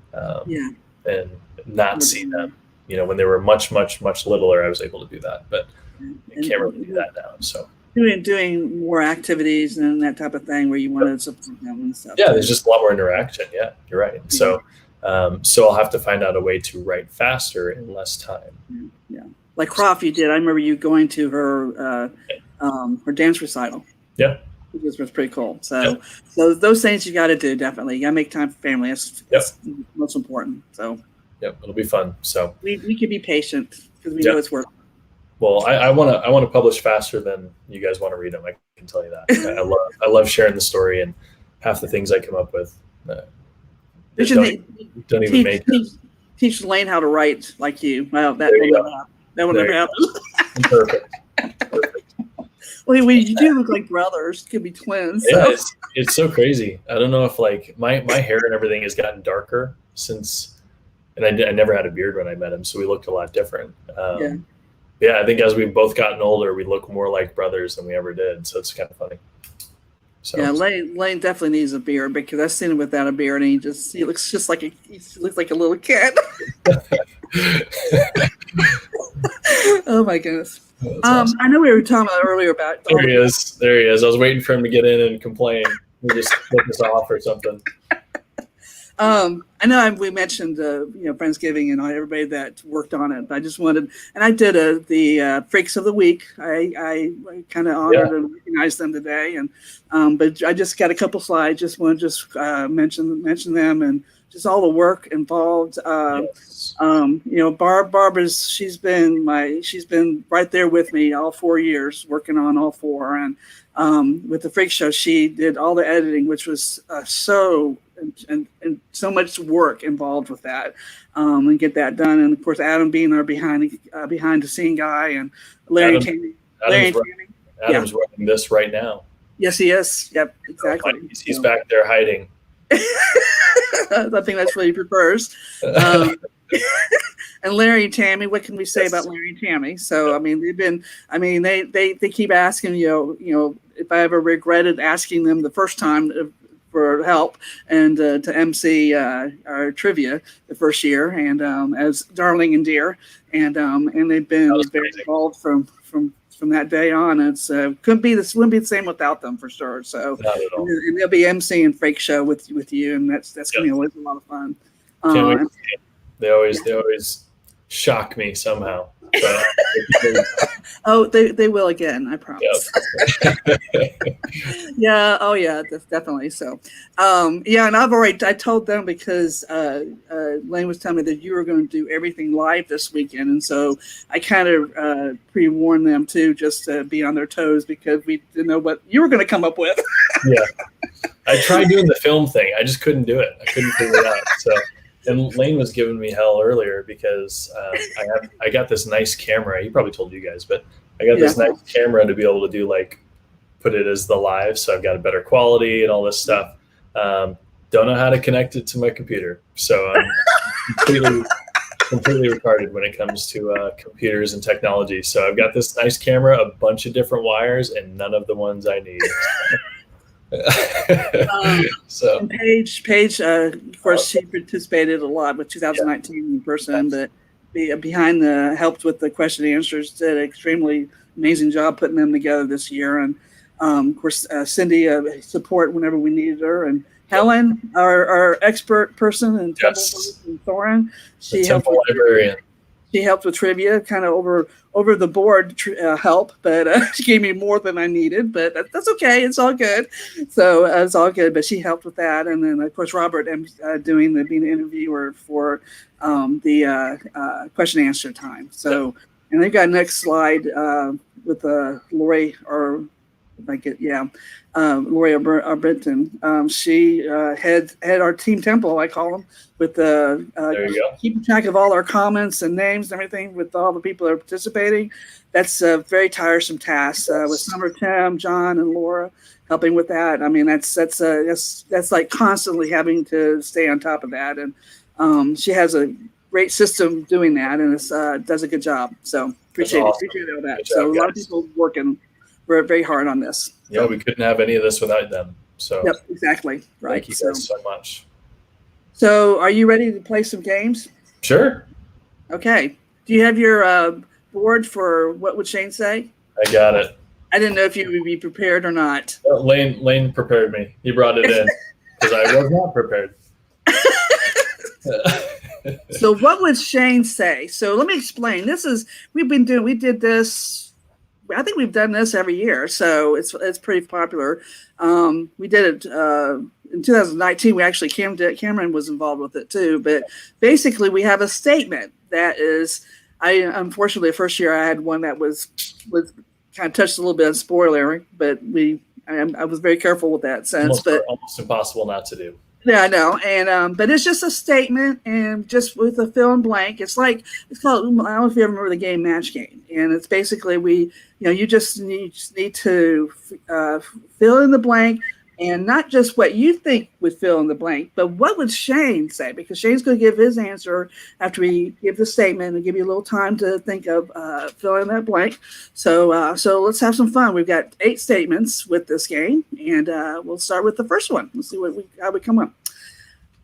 and not see them. When they were much, much, much littler, I was able to do that, but I can't really do that now. So doing more activities and that type of thing where you want to support them and stuff. Yeah, there's just a lot more interaction. Yeah, you're right. So I'll have to find out a way to write faster in less time. Yeah, like Croft, you did. I remember you going to her dance recital. Yeah. Which was pretty cool. So those things you got to do, definitely. You got to make time for family. That's most important. So. Yep, it'll be fun. So we can be patient because we know it's work. Well, I want to publish faster than you guys want to read them. I can tell you that. I love sharing the story, and half the things I come up with don't even make it. Teach Lane how to write like you. Well, that will never happen. Perfect. Well, you do look like brothers. Could be twins. Yeah, it's so crazy. I don't know if like my hair and everything has gotten darker since. And I never had a beard when I met him, so we looked a lot different. I think as we've both gotten older, we look more like brothers than we ever did. So it's kind of funny. So. Yeah, Lane definitely needs a beard, because I've seen him without a beard, and he looks just like he looks like a little kid. Oh my goodness. Awesome. I know we were talking about earlier about. There he is. I was waiting for him to get in and complain. We just flip us off or something. I know we mentioned Friendsgiving and everybody that worked on it, but I just wanted, and I did the Freaks of the Week. I kind of honored and recognized them today, and but I just got a couple slides. Just want to mention them and just all the work involved. Barbara's she's been right there with me all 4 years, working on all four, and with the Freak Show, she did all the editing, which was and so much work involved with that, and get that done. And of course, Adam being our behind the scene guy, and Larry Tammy. Adam's running this right now. Yes, he is. Yep, exactly. He's back there hiding. I think that's what he prefers. And Larry and Tammy, what can we say about Larry and Tammy? So, they keep asking, if I ever regretted asking them the first time for help and to MC our trivia the first year, and as darling and dear, and they've been very involved from that day on. It's wouldn't be the same without them, for sure. So and they'll be emceeing Freak Show with you, and that's gonna be always a lot of fun. They always shock me somehow. Oh, they will again, I promise. Yep. Definitely. So, and I told them, because Lane was telling me that you were going to do everything live this weekend, and so I kind of pre-warned them too, just to be on their toes, because we didn't know what you were going to come up with. Yeah, I tried doing the film thing. I just couldn't do it. I couldn't figure it out. So. And Lane was giving me hell earlier because I got this nice camera. He probably told you guys, but I got this nice camera to be able to do put it as the live. So I've got a better quality and all this stuff. don't know how to connect it to my computer. So I'm completely retarded when it comes to computers and technology. So I've got this nice camera, a bunch of different wires, and none of the ones I need. So and Paige, of course, she participated a lot with 2019 in person, but behind helped with the question and answers, did an extremely amazing job putting them together this year. And of course, Cindy support whenever we needed her, and Helen, our expert person, and and Thorin, she helped with librarian. She helped with trivia, kind of over the board help, but she gave me more than I needed. But that's okay; it's all good. So it's all good. But she helped with that, and then of course Robert being an interviewer for the question and answer time. So, and they've got next slide with Lori or. Lori Arbenton. She had our team tempo, I call them, with keeping track of all our comments and names and everything with all the people that are participating. That's a very tiresome task with Summer, Tim, John, and Laura helping with that. I mean, that's like constantly having to stay on top of that. And she has a great system doing that, and does a good job. So appreciate all that. So a lot of people working. We're very hard on this. Yeah, we couldn't have any of this without them. So yep, exactly. Right. Thank you guys so much. So are you ready to play some games? Sure. Okay. Do you have your board for What Would Shane Say? I got it. I didn't know if you would be prepared or not. Lane prepared me. He brought it in because I was not prepared. So what would Shane say? So let me explain. We did this. I think we've done this every year, so it's pretty popular. We did it in 2019. We actually Cameron was involved with it too. But basically, we have a statement that is. Unfortunately, the first year I had one that was kind of touched a little bit on spoilery, but I was very careful with that sense. Almost impossible not to do. Yeah, I know, and but it's just a statement, and just with a fill in blank. It's called. I don't know if you ever remember the game Match Game, and it's basically you just need to fill in the blank, and not just what you think would fill in the blank, but what would Shane say? Because Shane's going to give his answer after we give the statement and give you a little time to think of filling in that blank. So let's have some fun. We've got 8 statements with this game, and we'll start with the first one. Let's see how we come up.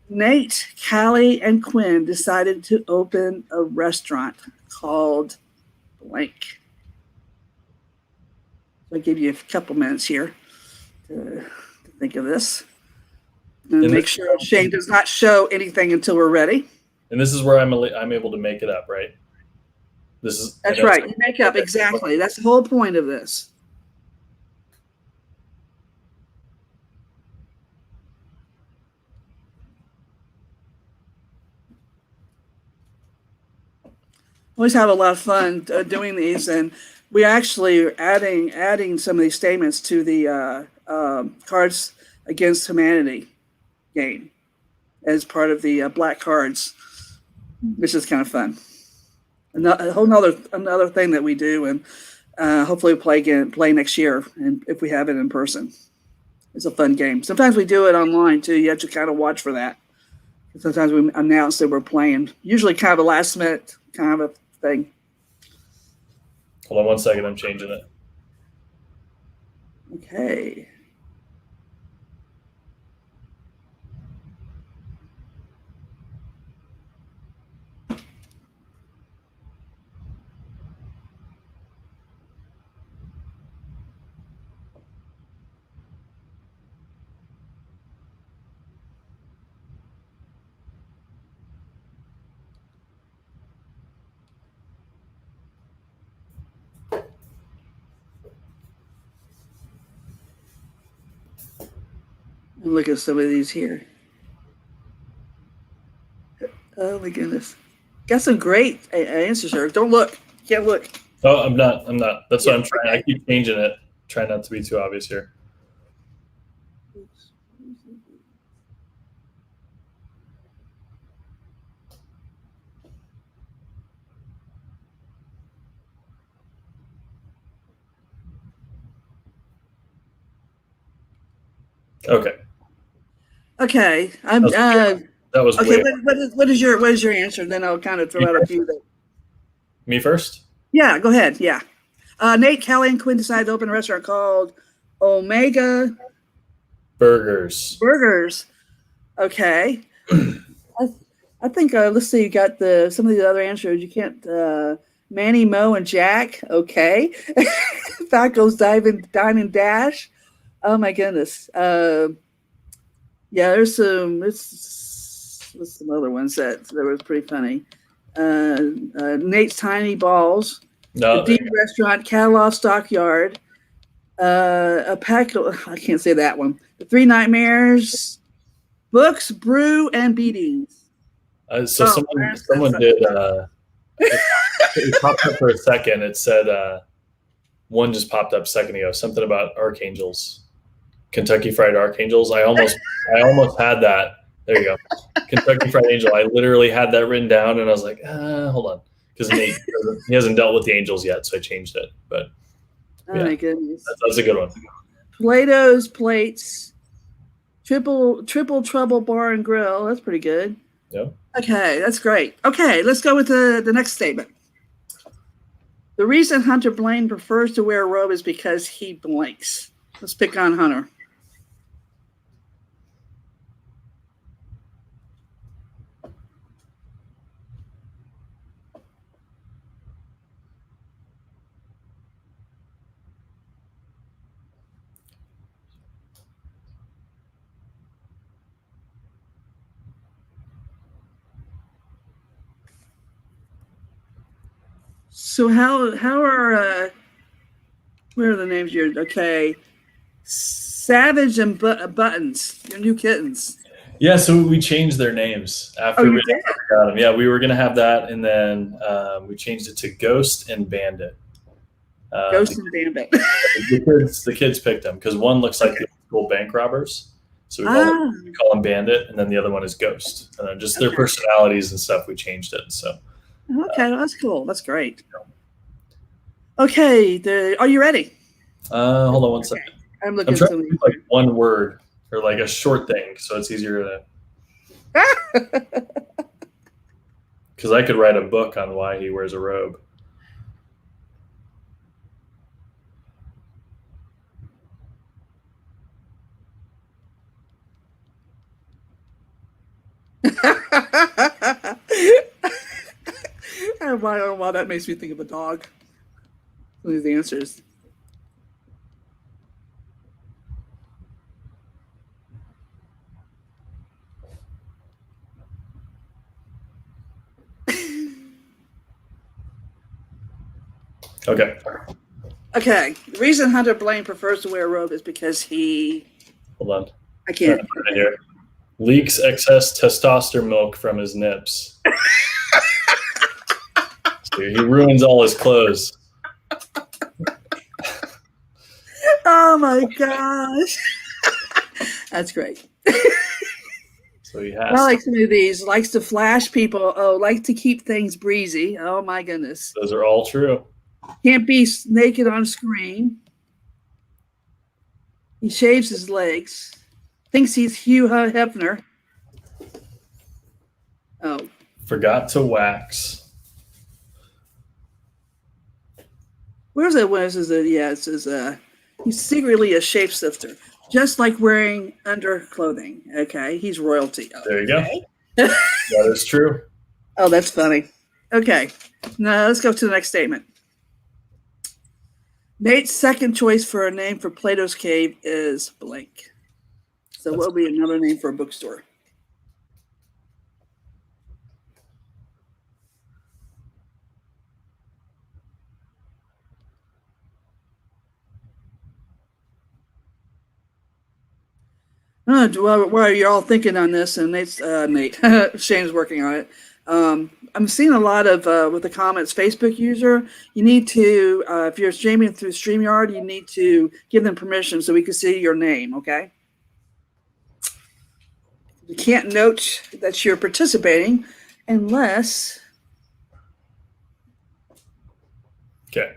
Nate, Callie, and Quinn decided to open a restaurant called blank. I'll give you a couple minutes here to think of this. And make sure Shane does not show anything until we're ready. And this is where I'm able to make it up, right? That's right. You make up, exactly. That's the whole point of this. Always have a lot of fun doing these, and we actually are adding some of these statements to the Cards Against Humanity game as part of the black cards, which is kind of fun. Another thing that we do, and hopefully we'll play next year, and if we have it in person. It's a fun game. Sometimes we do it online too. You have to kind of watch for that. Sometimes we announce that we're playing. Usually kind of a last minute kind of a thing. Hold on 1 second. I'm changing it. Okay. Look at some of these here. Oh my goodness. Got some great answers here. Don't look. Can't look. Oh, I'm not. That's what I'm trying. Okay. I keep changing it. Try not to be too obvious here. Okay. Okay. That was okay. way. What is your answer? Then I'll kind of throw out a few. Me first? Yeah, go ahead. Yeah. Nate, Kelly, and Quinn decided to open a restaurant called Omega Burgers. Okay. I think let's see. You got some of the other answers. You can't. Manny, Mo, and Jack. Okay. Falco's Dine and Dash. Oh my goodness. Yeah, there's some other ones that were pretty funny. Nate's Tiny Balls. No, the Deep Restaurant, Catalog Stockyard. A pack. I can't say that one. The Three Nightmares. Books, Brew, and Beatings. Someone did. It popped up for a second. It said one just popped up a second ago. Something about Archangels, Kentucky Fried Archangels. I almost had that. There you go, Kentucky Fried Angel. I literally had that written down, and I was like, hold on, because he hasn't dealt with the Angels yet, so I changed it. But oh my goodness, that's a good one. Plato's Plates, Triple Trouble Bar and Grill. That's pretty good. Yeah. Okay, that's great. Okay, let's go with the next statement. The reason Hunter Blaine prefers to wear a robe is because he blinks. Let's pick on Hunter. So how are where are the names here? Okay, Savage and Buttons, your new kittens. Yeah, so we changed their names after we got them. Yeah, we were gonna have that, and then we changed it to Ghost and Bandit. Ghost and Bandit. The kids picked them because one looks like the old bank robbers, so we call them Bandit, and then the other one is Ghost, and then just their personalities and stuff. We changed it. So okay, that's cool. That's great. Okay, are you ready? Hold on one second. I'm looking. I'm trying to do like one word or like a short thing, so it's easier to. Because I could write a book on why he wears a robe. I don't know why that makes me think of a dog. Some of these answers. Okay. Okay. The reason Hunter Blaine prefers to wear a robe is because he. Hold on. I can't. Here. Leaks excess testosterone milk from his nips. So he ruins all his clothes. Oh my gosh. That's great. So he has. I like some of these. Likes to flash people. Oh, likes to keep things breezy. Oh my goodness. Those are all true. Can't be naked on screen. He shaves his legs. Thinks he's Hugh Hefner. Oh. Forgot to wax. Where's that? Where is it? Yeah, it says he's secretly a shapeshifter, just like wearing underclothing. Okay, he's royalty. There you go. That is true. Oh, that's funny. Okay, now let's go to the next statement. Nate's second choice for a name for Plato's Cave is blank. So what would be another name for a bookstore? While you're all thinking on this, and Nate, Shane's working on it. I'm seeing a lot of with the comments. Facebook user, you need to if you're streaming through StreamYard, you need to give them permission so we can see your name. Okay. You can't note that you're participating unless. Okay.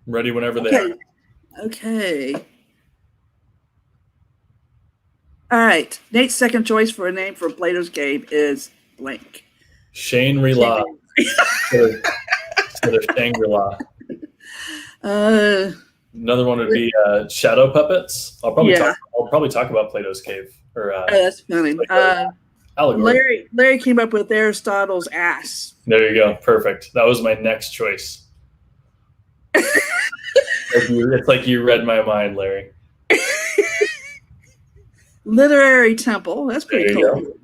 Ready whenever they are. Okay. All right. Nate's second choice for a name for Plato's game is blank. Shangri-La. Instead of Shangri-La. Another one would be shadow puppets. I'll probably talk about Plato's cave. That's funny. Like Larry came up with Aristotle's ass. There you go. Perfect. That was my next choice. It's like you read my mind, Larry. Literary temple. That's pretty cool. Go.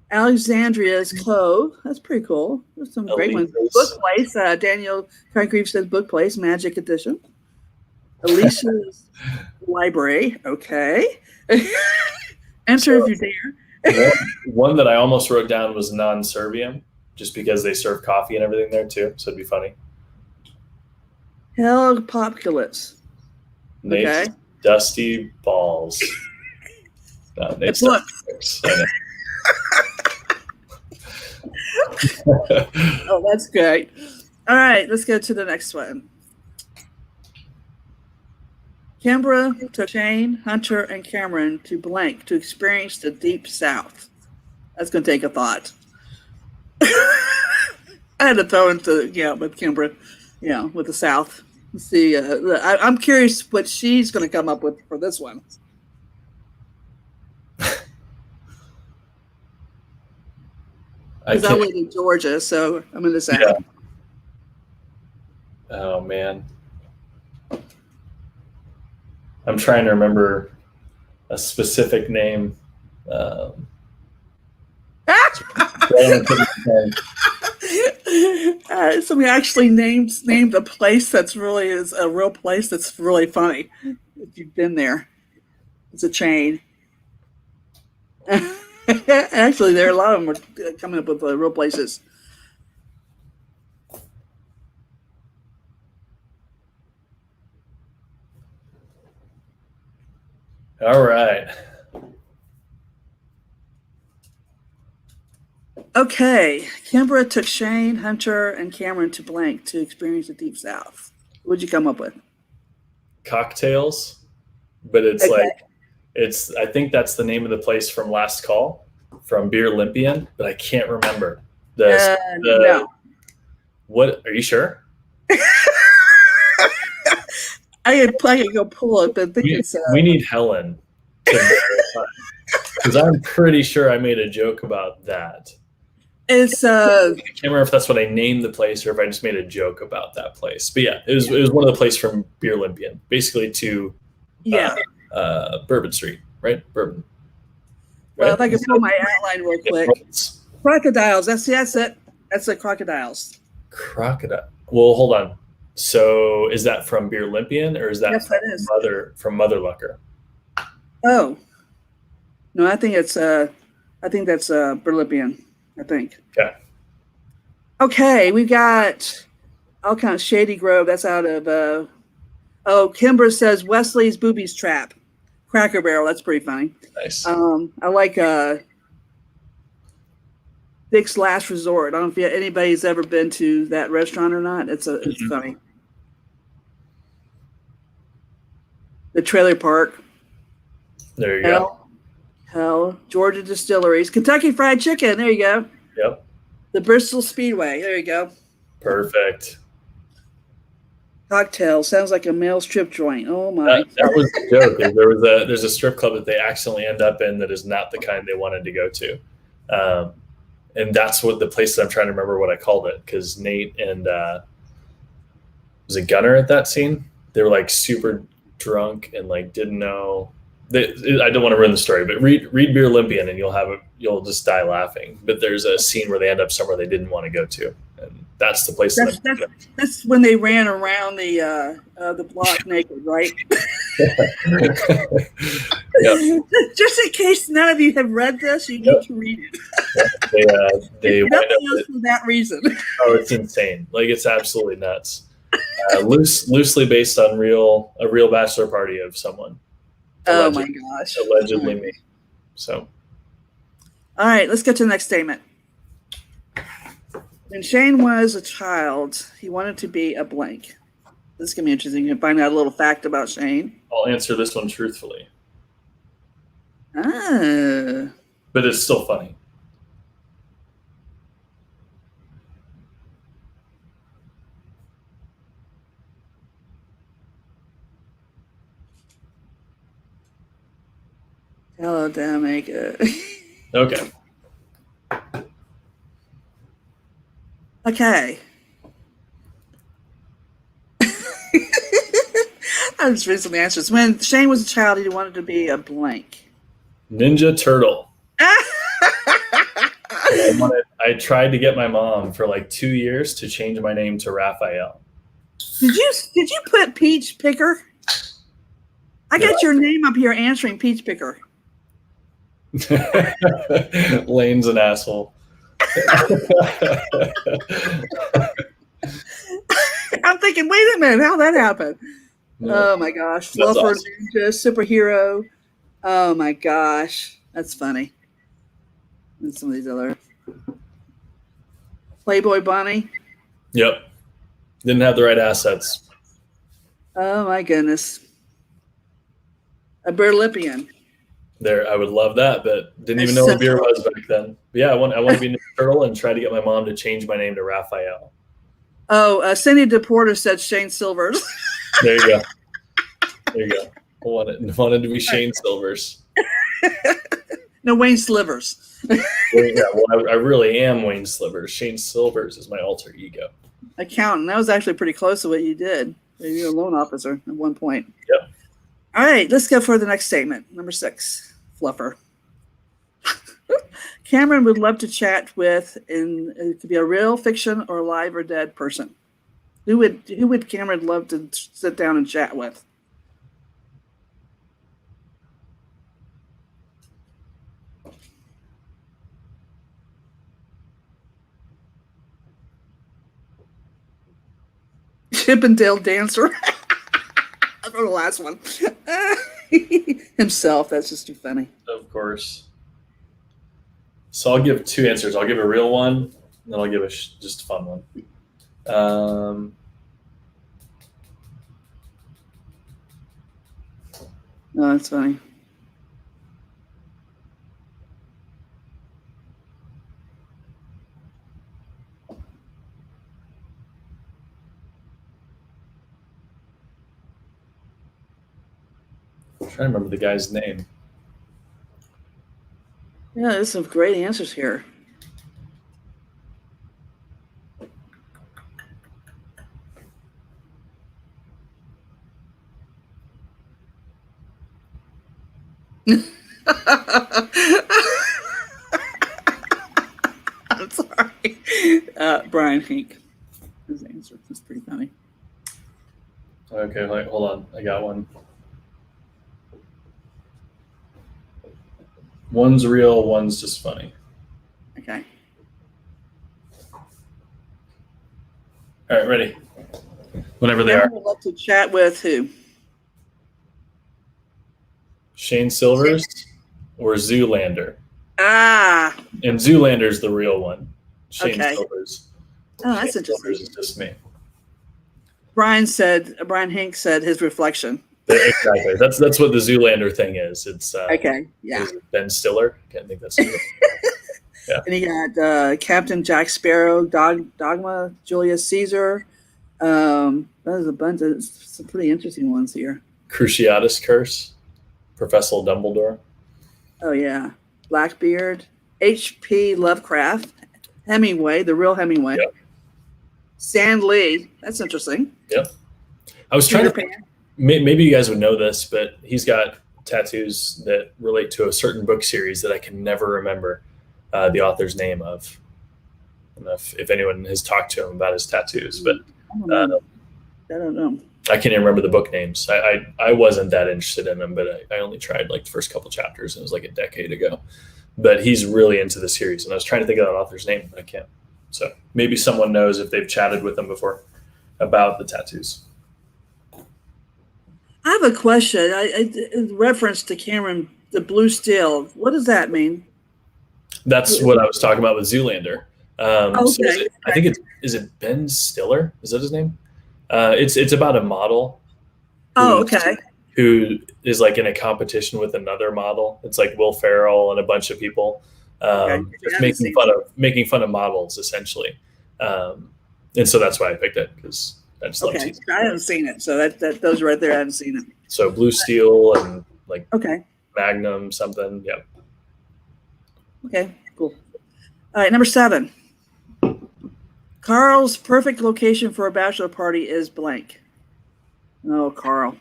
Alexandria's Cove. That's pretty cool. There's some great ones. Book Place. Daniel Congreve says Book Place, Magic Edition. Alicia's Library. Okay. Enter if you dare. One that I almost wrote down was Non-Servium, just because they serve coffee and everything there too, so it'd be funny. Hell Populus. Nate's Dusty Balls. No, Nate's Oh, that's great. All right, let's go to the next one. Kimbra took Shane, Hunter, and Cameron to blank to experience the deep south. That's going to take a thought. I had to throw into, with Kimbra, with the south. Let's see. I'm curious what she's going to come up with for this one. Because I live in Georgia, so I'm in the south. Yeah. Oh, man. I'm trying to remember a specific name. Somebody actually named a place that's really is a real place that's really funny. If you've been there, it's a chain. Actually, there are a lot of them are coming up with real places. All right. Okay. Kimbra took Shane, Hunter, and Cameron to blank to experience the deep south. What'd you come up with? Cocktails, but it's I think that's the name of the place from Last Call, from Beer Olympian, but I can't remember. No. What, are you sure? I could go pull it, but I think we need Helen to verify, because I'm pretty sure I made a joke about that. I can't remember if that's what I named the place or if I just made a joke about that place. But yeah, it was one of the places from Beer Olympian, basically to Bourbon Street, right? Bourbon. Right? Well, if I could pull my outline real quick. Crocodiles. That's it. That's the crocodiles. Crocodile. Well, hold on. So is that from Beer Olympian or is that from Mother Lucker? Oh. No, I think that's Beer Olympian, I think. Okay. Okay, we got all kind of Shady Grove. That's out of Kimber says Wesley's Boobies Trap. Cracker Barrel. That's pretty funny. Nice. I like Dick's Last Resort. I don't know if anybody's ever been to that restaurant or not. It's funny. The Trailer Park. There you go. Hell, Georgia Distilleries. Kentucky Fried Chicken. There you go. Yep. The Bristol Speedway. There you go. Perfect. Cocktail. Sounds like a male strip joint. Oh my. That was the joke. There's a strip club that they accidentally end up in that is not the kind they wanted to go to. And that's what the place that I'm trying to remember what I called it, because Nate and was it Gunner at that scene? They were like super drunk and like didn't know. I don't want to ruin the story, but read Beer Olympian and you'll just die laughing. But there's a scene where they end up somewhere they didn't want to go to, and that's the place. That's when they ran around the block naked, right? Just in case none of you have read this, you need to read it. They nothing else for that reason. Oh, it's insane! Like it's absolutely nuts. Loosely based on a real bachelor party of someone. Oh my gosh! Allegedly me. So. All right, let's get to the next statement. When Shane was a child, he wanted to be a blank. This is going to be interesting. You can find out a little fact about Shane. I'll answer this one truthfully. Oh. But it's still funny. Talladega. Okay. Okay. I just read some answers. When Shane was a child, he wanted to be a blank. Ninja Turtle. I tried to get my mom for like 2 years to change my name to Raphael. Did you put Peach Picker? I got your name up here answering Peach Picker. Lane's an asshole. I'm thinking, wait a minute, how'd that happen? No. Oh my gosh. That's Fluffer, awesome. Ninja, superhero. Oh my gosh. That's funny. And some of these other. Playboy Bunny. Yep. Didn't have the right assets. Oh my goodness. A Burlipian. There, I would love that, but didn't even know what beer was back then. But yeah, I want to be a Ninja Turtle and try to get my mom to change my name to Raphael. Oh, Cindy DePorter said Shane Silvers. There you go. There you go. I wanted to be Shane Silvers. No, Wayne Slivers. Yeah, well, I really am Wayne Slivers. Shane Silvers is my alter ego. Accountant. That was actually pretty close to what you did. You're a loan officer at one point. Yep. All right, let's go for the next statement. Number 6, Fluffer. Cameron would love to chat with, and it could be a real, fiction, or alive or dead person. Who would Cameron love to sit down and chat with? Chippendale dancer. I wrote the last one. Himself. That's just too funny. Of course. So I'll give 2 answers. I'll give a real one, and then I'll give just a fun one. No, that's funny. I'm trying to remember the guy's name. Yeah, there's some great answers here. I'm sorry. Brian Hink. His answer was pretty funny. Okay, hold on. I got one. One's real, one's just funny. Okay. All right, ready? Whenever they are. I would love to chat with who? Shane Silvers or Zoolander? Ah. And Zoolander's the real one. Shane Okay. Silvers. Oh, that's Shane interesting. Silvers is just me. Brian Hink said his reflection. Exactly. That's what the Zoolander thing is. It's Okay. Yeah. is it Ben Stiller? Can't think that's it. Yeah. And he got Captain Jack Sparrow, Dogma, Julius Caesar. There's a bunch of some pretty interesting ones here. Cruciatus Curse, Professor Dumbledore. Oh yeah, Blackbeard, H.P. Lovecraft, Hemingway, the real Hemingway. Yep. Stan Lee. That's interesting. Yep. I was trying Peter to. Pan. Maybe you guys would know this, but he's got tattoos that relate to a certain book series that I can never remember the author's name of. I don't know if anyone has talked to him about his tattoos, but I don't know. I can't even remember the book names. I wasn't that interested in them, but I only tried like the first couple chapters, and it was like a decade ago. But he's really into the series, and I was trying to think of that author's name, but I can't. So maybe someone knows if they've chatted with him before about the tattoos. I have a question. In reference to Cameron, the blue steel. What does that mean? That's what I was talking about with Zoolander. Okay. So I think is it Ben Stiller? Is that his name? It's about a model. Oh, okay. who is like in a competition with another model. It's like Will Ferrell and a bunch of people just making fun of models essentially. And so that's why I picked it, because I just love TV. I haven't seen it, so that those right there, I haven't seen it. So Blue Steel and like okay, Magnum something. Yep. Okay, cool. All right, number 7. Carl's perfect location for a bachelor party is blank. Oh, Carl.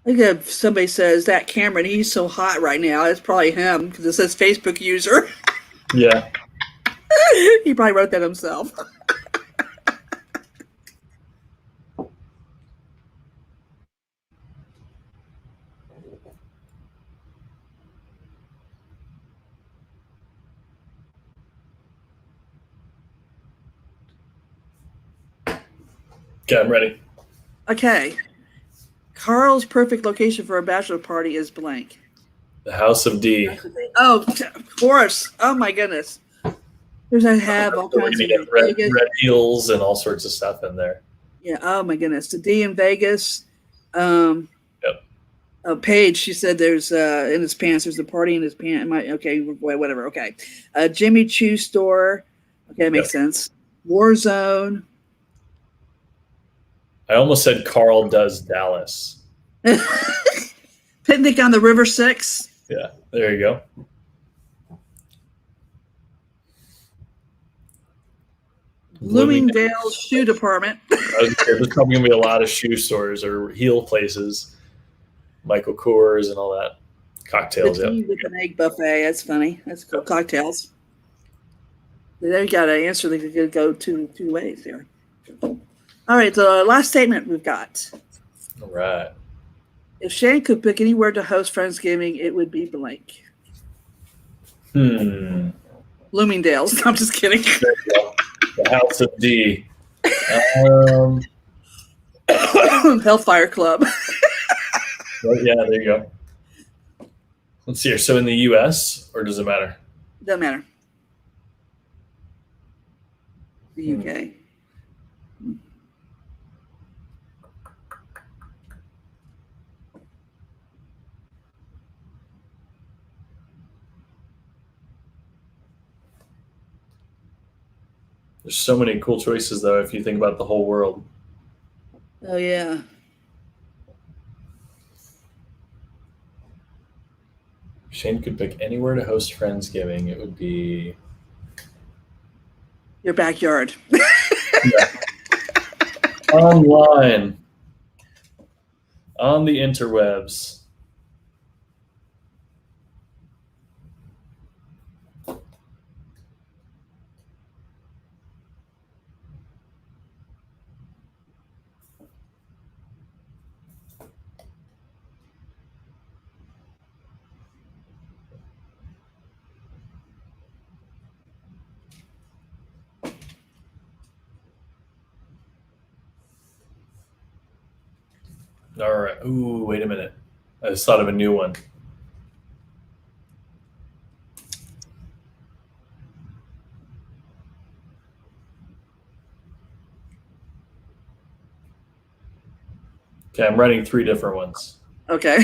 I think if somebody says that Cameron, he's so hot right now, it's probably him, because it says Facebook user. Yeah. He probably wrote that himself. Okay, I'm ready. Okay. Carl's perfect location for a bachelor party is blank. The House of D. Oh, of course. Oh, my goodness. There's I have all kinds of red heels and all sorts of stuff in there. Yeah. Oh, my goodness. The D in Vegas. Yep. Paige, she said there's in his pants. There's a party in his pants. Okay, whatever. Okay. Jimmy Choo store. Okay, makes sense. Warzone. I almost said Carl Does Dallas. Picnic on the River 6. Yeah, there you go. Bloomingdale's shoe department. There's probably going to be a lot of shoe stores or heel places. Michael Kors and all that. Cocktails, yeah. With an egg buffet. That's funny. That's cool. Cocktails. There you got an answer that could go two ways here. All right, the last statement we've got. All right. If Shane could pick anywhere to host Friendsgiving, it would be blank. Bloomingdale's. I'm just kidding. There you go. The House of D. Hellfire Club. Yeah, there you go. Let's see here. So in the U.S., or does it matter? Doesn't matter. The U.K. There's so many cool choices, though, if you think about the whole world. Oh, yeah. Shane could pick anywhere to host Friendsgiving. It would be your backyard. Online. On the interwebs. All right. Ooh, wait a minute. I just thought of a new one. Okay, I'm writing 3 different ones. Okay.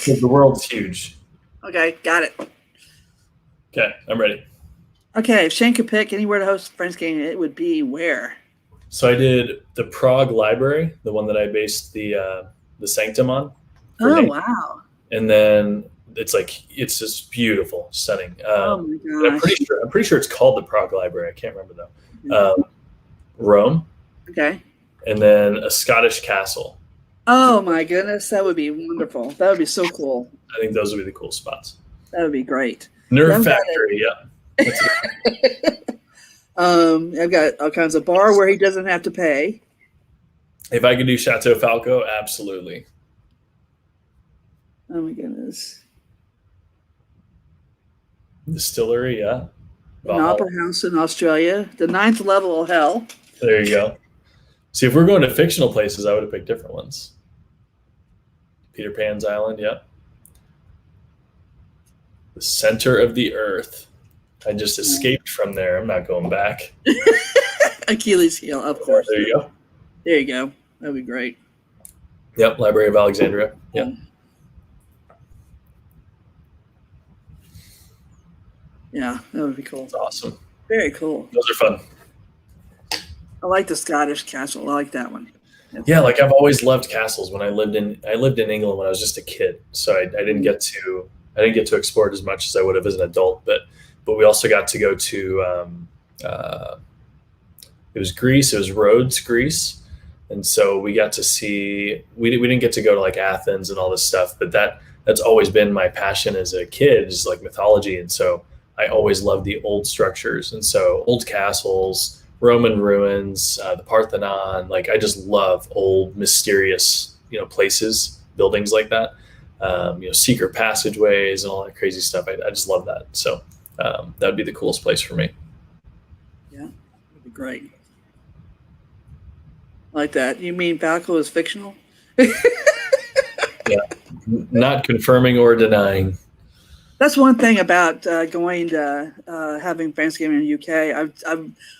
The world's huge. Okay, got it. Okay, I'm ready. Okay, if Shane could pick anywhere to host Friendsgiving, it would be where? So I did the Prague Library, the one that I based the Sanctum on. Oh, wow. And then it's just beautiful, stunning. Oh my gosh. I'm pretty sure it's called the Prague Library. I can't remember though. Rome. Okay. And then a Scottish castle. Oh my goodness, that would be wonderful. That would be so cool. I think those would be the cool spots. That would be great. Nerd Factory, yeah. I've got all kinds of bar where he doesn't have to pay. If I could do Chateau Falco, absolutely. Oh my goodness. Distillery, yeah. An opera house in Australia. The 9th level of hell. There you go. See, if we're going to fictional places, I would have picked different ones. Peter Pan's Island, yeah. The center of the earth. I just escaped from there. I'm not going back. Achilles heel, of course. There you go. There you go. That'd be great. Yep, Library of Alexandria. Yep. Yeah, that would be cool. That's awesome. Very cool. Those are fun. I like the Scottish castle. I like that one. Yeah, like I've always loved castles. When I lived in England when I was just a kid, so I didn't get to explore it as much as I would have as an adult. But we also got to go to it was Greece. It was Rhodes, Greece, and so we got to see. We didn't get to go to like Athens and all this stuff, but that's always been my passion as a kid, is like mythology, and so I always loved the old structures, and so old castles, Roman ruins, the Parthenon. Like I just love old, mysterious, places, buildings like that. Secret passageways and all that crazy stuff. I just love that. So that would be the coolest place for me. Yeah, that'd be great. I like that. You mean Falco is fictional? Yeah, not confirming or denying. That's one thing about going to having Friendsgiving in the UK.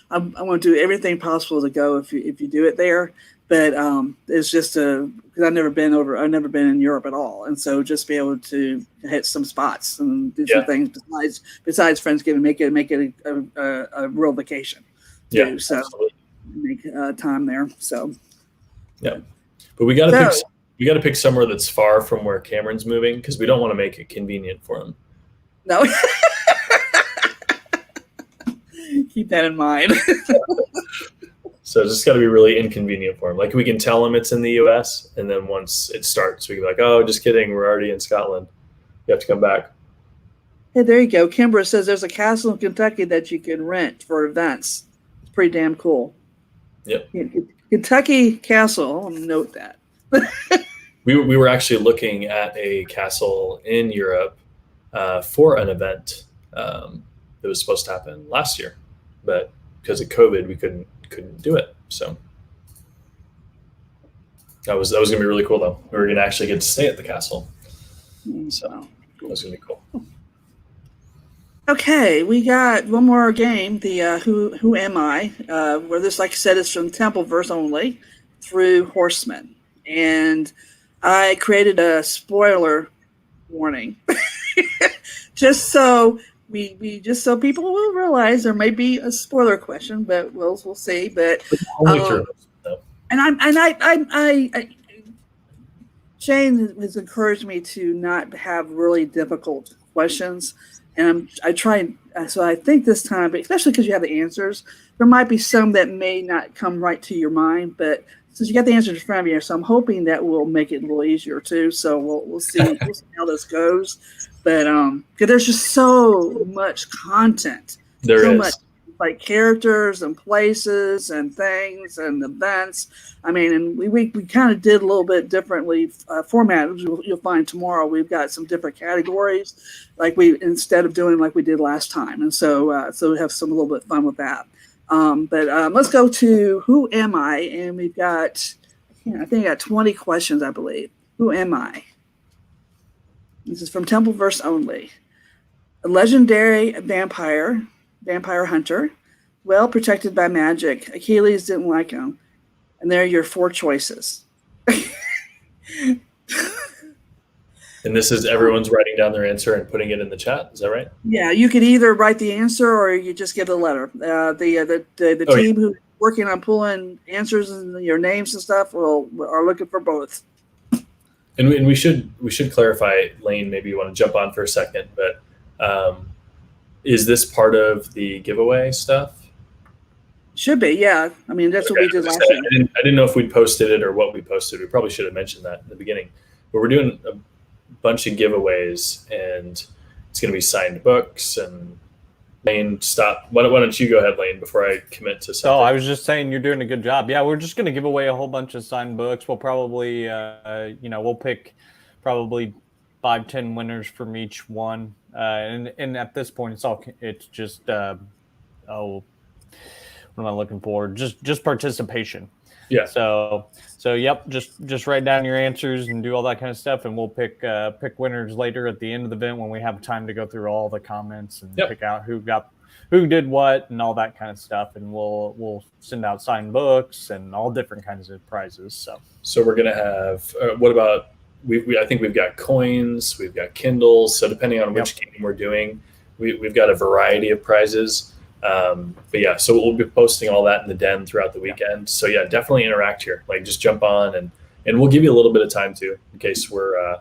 I want to do everything possible to go if you do it there, but it's just because I've never been in Europe at all, and so just be able to hit some spots and do some things besides Friendsgiving, make it a real vacation. Yeah, so absolutely. Make time there. So yeah, but we got to pick somewhere that's far from where Cameron's moving, because we don't want to make it convenient for him. No. Keep that in mind. So it's just got to be really inconvenient for him. Like we can tell him it's in the U.S., and then once it starts, we can be like, "Oh, just kidding. We're already in Scotland. You have to come back." Hey, there you go. Kimbra says there's a castle in Kentucky that you can rent for events. It's pretty damn cool. Yep. Kentucky Castle. I'll note that. We were actually looking at a castle in Europe for an event that was supposed to happen last year, but because of COVID, we couldn't do it. So that was going to be really cool, though. We were going to actually get to stay at the castle, so that was going to be cool. Okay, we got one more game. The Who Am I? Where this, like I said, is from Temple verse only through Horsemen, and I created a spoiler warning. just so people will realize there may be a spoiler question, but we'll see. But Shane has encouraged me to not have really difficult questions, and I try. So I think this time, but especially because you have the answers, there might be some that may not come right to your mind, but since you got the answers in front of you, so I'm hoping that will make it a little easier too. So we'll see how this goes. But because there's just so much content, much like characters and places and things and events. I mean, and we kind of did a little bit differently format. You'll find tomorrow we've got some different categories, like instead of doing like we did last time, and so we have a little bit of fun with that. But let's go to Who Am I? And we've got, I think I got 20 questions, I believe. Who am I? This is from Temple verse only. A legendary vampire hunter, well protected by magic. Achilles didn't like him. And there are your 4 choices. And this is everyone's writing down their answer and putting it in the chat. Is that right? Yeah, you could either write the answer or you just give the letter. The team who's working on pulling answers and your names and stuff are looking for both. And we should clarify, Lane. Maybe you want to jump on for a second, but is this part of the giveaway stuff? Should be, yeah. I mean, that's what we did last time. I didn't know if we'd posted it or what we posted. We probably should have mentioned that in the beginning. But we're doing a bunch of giveaways, and it's going to be signed books. And Lane, stop. Why don't you go ahead, Lane, before I commit to something? Oh, I was just saying you're doing a good job. Yeah, we're just going to give away a whole bunch of signed books. We'll probably, we'll pick probably 5-10 winners from each one. And at this point, it's just what am I looking for? Just participation. Yeah. So yep, just write down your answers and do all that kind of stuff, and we'll pick winners later at the end of the event when we have time to go through all the comments and pick out who did what and all that kind of stuff, and we'll send out signed books and all different kinds of prizes. So we're gonna have what about I think we've got coins, we've got Kindles. So depending on which game we're doing, we've got a variety of prizes. But yeah, so we'll be posting all that in the den throughout the weekend. So yeah, definitely interact here. Like just jump on and we'll give you a little bit of time too, in case we're, I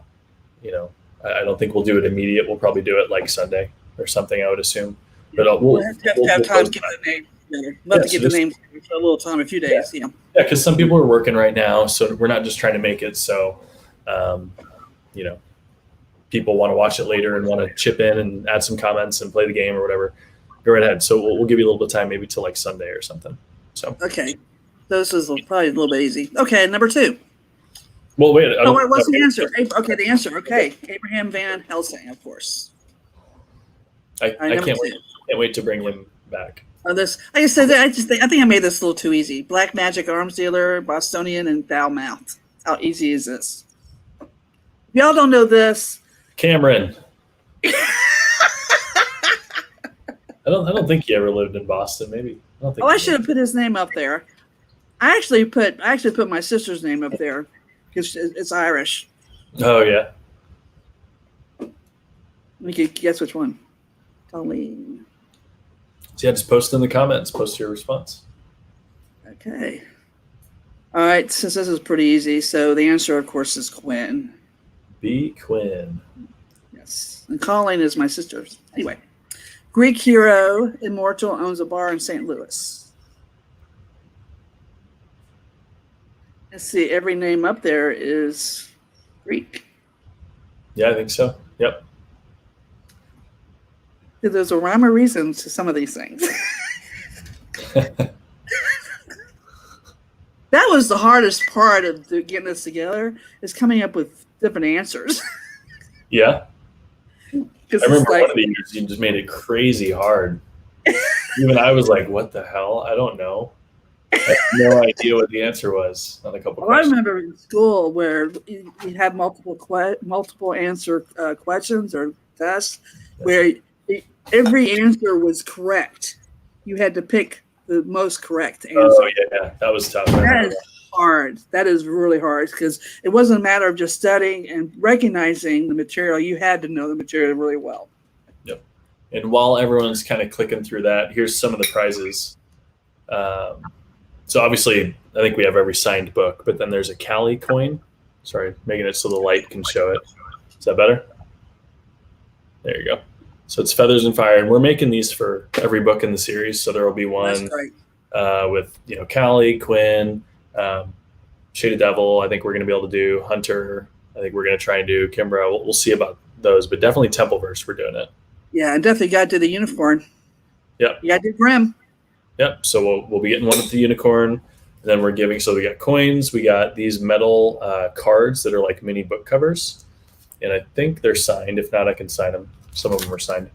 don't think we'll do it immediate. We'll probably do it like Sunday or something, I would assume. But we'll have time to get the name. Love to get the name for a little time, a few days. Yeah, because some people are working right now, so we're not just trying to make it so, people want to watch it later and want to chip in and add some comments and play the game or whatever. Go right ahead. So we'll give you a little bit of time, maybe till like Sunday or something. So okay, this is probably a little bit easy. Okay, number 2. Well, wait. What's the answer? Okay, the answer. Okay, Abraham Van Helsing, of course. I can't wait to bring him back. This, like I said, I think I made this a little too easy. Black Magic Arms Dealer, Bostonian, and Falmouth. How easy is this? If y'all don't know this, Cameron. I don't think he ever lived in Boston. Maybe. I should have put his name up there. I actually put my sister's name up there because it's Irish. Oh yeah. We could guess which one. Colleen. So yeah, just post in the comments. Post your response. Okay. All right. Since this is pretty easy, so the answer, of course, is Quinn. B. Quinn. Yes, and Colleen is my sister's. Anyway. Greek hero, immortal, owns a bar in St. Louis. Let's see, every name up there is Greek. Yeah, I think so. Yep. There's a rhyme or reason to some of these things. That was the hardest part of getting this together, is coming up with different answers. Yeah. I remember one of the years you just made it crazy hard. Even I was like, what the hell? I don't know. I had no idea what the answer was on a couple questions. I remember in school where you had multiple answer questions or tests where every answer was correct. You had to pick the most correct answer. Oh, yeah. That was tough. That is hard. That is really hard because it wasn't a matter of just studying and recognizing the material. You had to know the material really well. Yep. And while everyone's kind of clicking through that, here's some of the prizes. So obviously, I think we have every signed book, but then there's a Cali coin. Sorry, making it so the light can show it. Is that better? There you go. So it's Feathers and Fire, and we're making these for every book in the series. So there will be one with Cali, Quinn, Shaded Devil. I think we're going to be able to do Hunter. I think we're going to try and do Kimbra. We'll see about those, but definitely Templeverse. We're doing it. Yeah, and definitely got to do the Unicorn. Yep. You got to do Grimm. Yep. So we'll be getting one with the Unicorn. And then we're giving. So we got coins. We got these metal cards that are like mini book covers, and I think they're signed. If not, I can sign them. Some of them are signed.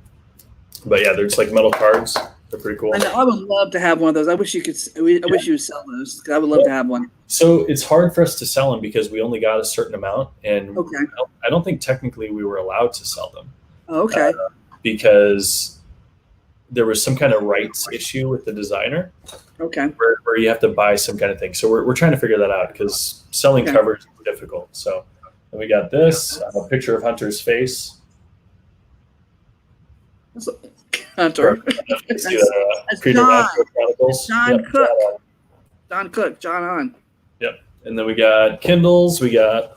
But yeah, they're just like metal cards. They're pretty cool. I know, I would love to have one of those. I wish you could. I wish you would sell those. I would love to have one. So it's hard for us to sell them because we only got a certain amount, and okay. I don't think technically we were allowed to sell them. Okay. Because there was some kind of rights issue with the designer. Okay. Where you have to buy some kind of thing. So we're trying to figure that out because selling covers is difficult. So and we got this a picture of Hunter's face. Hunter. That's John. John Cook. John Cook. John on. Yep. And then we got Kindles. We got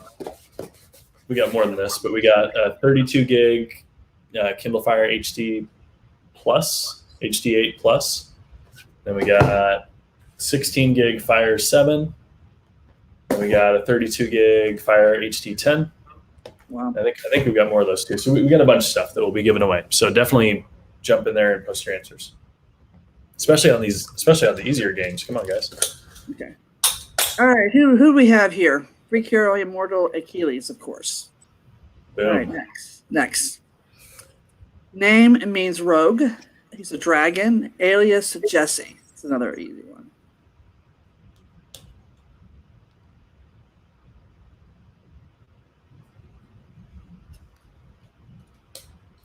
more than this, but we got a 32 gig Kindle Fire HD Plus, HD8 Plus. Then we got 16 gig Fire 7. And we got a 32 gig Fire HD 10. Wow. I think we've got more of those too. So we got a bunch of stuff that will be given away. So definitely jump in there and post your answers, especially on the easier games. Come on, guys. Okay. All right. Who do we have here? Greek hero, immortal, Achilles, of course. Boom. All right. Next. Name means rogue. He's a dragon. Alias Jesse. It's another easy one.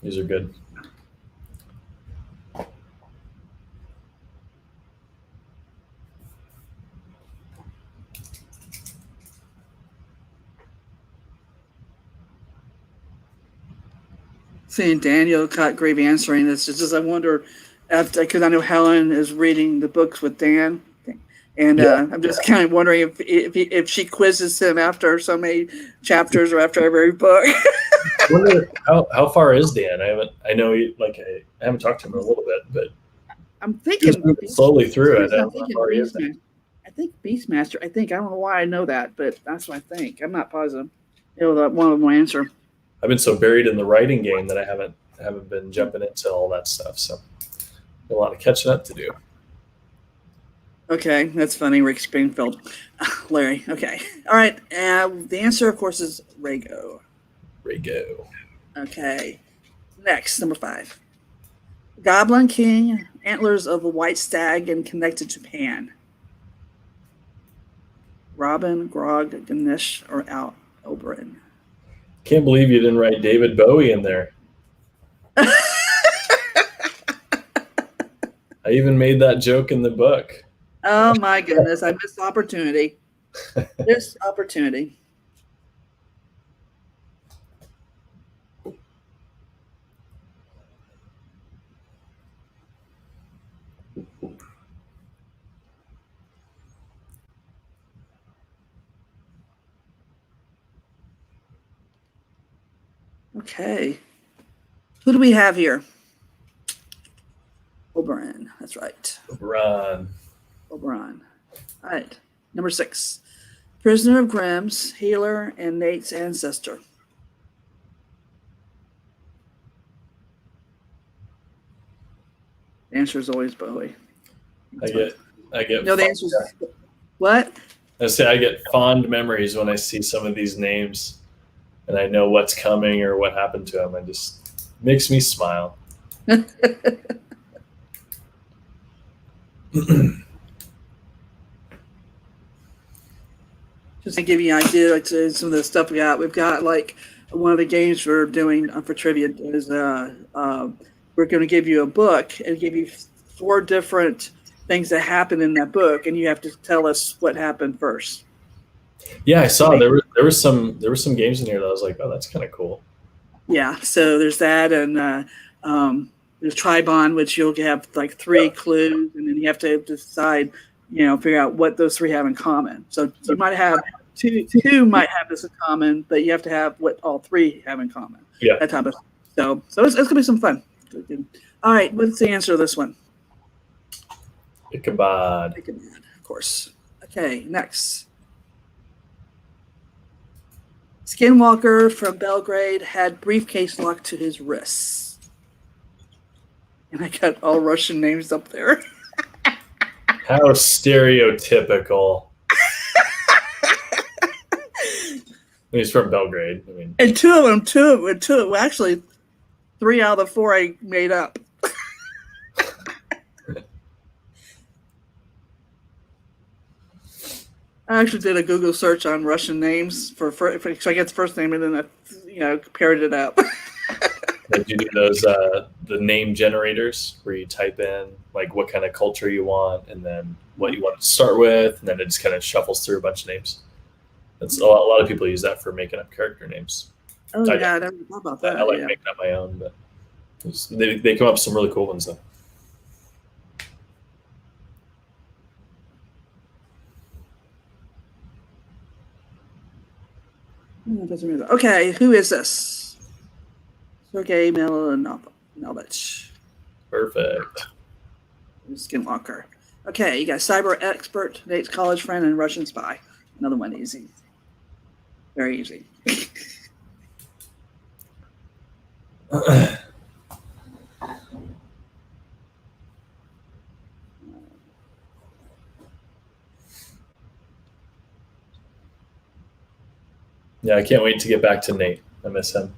These are good. Seeing Daniel Cotgrave answering this, it's just I wonder, because I know Helen is reading the books with Dan, and I'm just kind of wondering if she quizzes him after so many chapters or after every book. I wonder how far is Dan? I know I haven't talked to him in a little bit, but I'm thinking slowly through it. I think Beastmaster. I don't know why I know that, but that's what I think. I'm not positive. That one of them will answer. I've been so buried in the writing game that I haven't been jumping into all that stuff. So a lot of catching up to do. Okay, that's funny. Rick Springfield, Larry. Okay, all right. The answer, of course, is Rhaego. Rhaego. Okay. Next, number 5. Goblin King, antlers of a white stag and connected to Pan. Robin, Grog, Ganesh, or Oberyn. Can't believe you didn't write David Bowie in there. I even made that joke in the book. Oh my goodness, I missed opportunity. This opportunity. Okay. Who do we have here? Oberyn. That's right. Oberyn. All right. Number 6. Prisoner of Grimm's, healer, and Nate's ancestor. The answer is always Bowie. I get. No, the answer is what? I get fond memories when I see some of these names, and I know what's coming or what happened to them. It just makes me smile. Just to give you an idea, like some of the stuff we've got like one of the games we're doing for trivia is we're going to give you a book and give you 4 different things that happen in that book, and you have to tell us what happened first. Yeah, I saw there were some games in here that I was like, oh, that's kind of cool. Yeah, so there's that, and there's Tribon, which you'll have like 3 clues, and then you have to decide, figure out what those 3 have in common. So you might have two might have this in common, but you have to have what all 3 have in common. Yeah, that type of. So it's gonna be some fun. All right, what's the answer to this one? Ichabod. Ichabod, of course. Okay, next. Skinwalker from Belgrade had briefcase locked to his wrists. And I got all Russian names up there. How stereotypical. He's from Belgrade. And two of them, actually, 3 out of the 4 I made up. I actually did a Google search on Russian names so I get the first name and then I paired it up. Did you do those the name generators where you type in like what kind of culture you want and then what you want to start with, and then it just kind of shuffles through a bunch of names? That's a lot of people use that for making up character names. Oh yeah, I never thought about that. I like making up my own, but they come up with some really cool ones though. Okay, who is this? Sergei Milanovich. Perfect. Skinwalker. Okay, you got cyber expert, Nate's college friend, and Russian spy. Another one easy. Very easy. Yeah, I can't wait to get back to Nate. I miss him.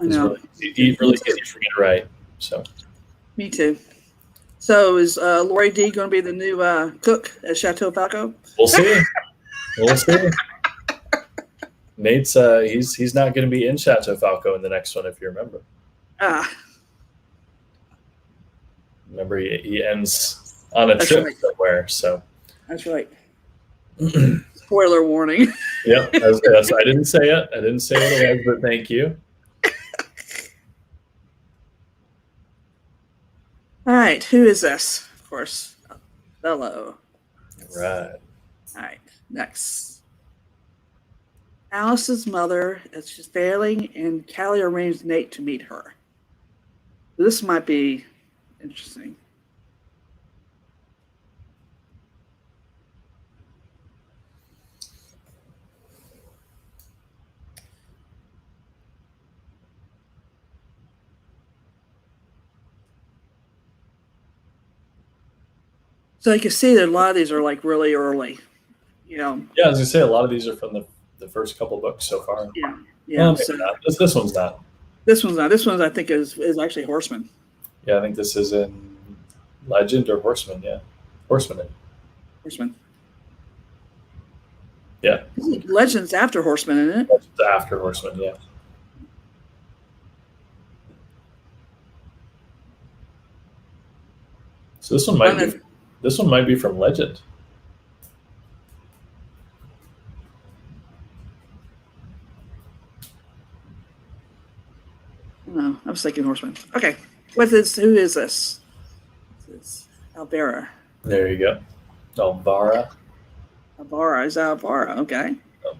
I know. He's really easy for me to write. So. Me too. So is Lori D going to be the new cook at Chateau Falco? We'll see. We'll see. Nate's he's not going to be in Chateau Falco in the next one, if you remember. Ah, Remember, he ends on a That's trip right. somewhere. So, that's right. Spoiler warning. yeah, I didn't say it. I didn't say what it was, but thank you. All right, who is this? Of course, Othello. Right. All right, next. Alice's mother is just failing, and Callie arranged Nate to meet her. This might be interesting. So you can see that a lot of these are like really early, you know. Yeah, as you say, a lot of these are from the first couple books so far. Yeah, Well, maybe not. This one's not. This one's not. This one I think is actually Horseman. Yeah, I think this is in Legend or Horseman. Yeah, Horseman. Horseman. Yeah. Legend's after Horseman, isn't it? Legend's after Horseman. Yeah. So this one might be from Legend. No, I was thinking Horseman. Okay, who is this? This is Alvara. There you go. Alvara. Alvara is Alvara. Okay. Oh. All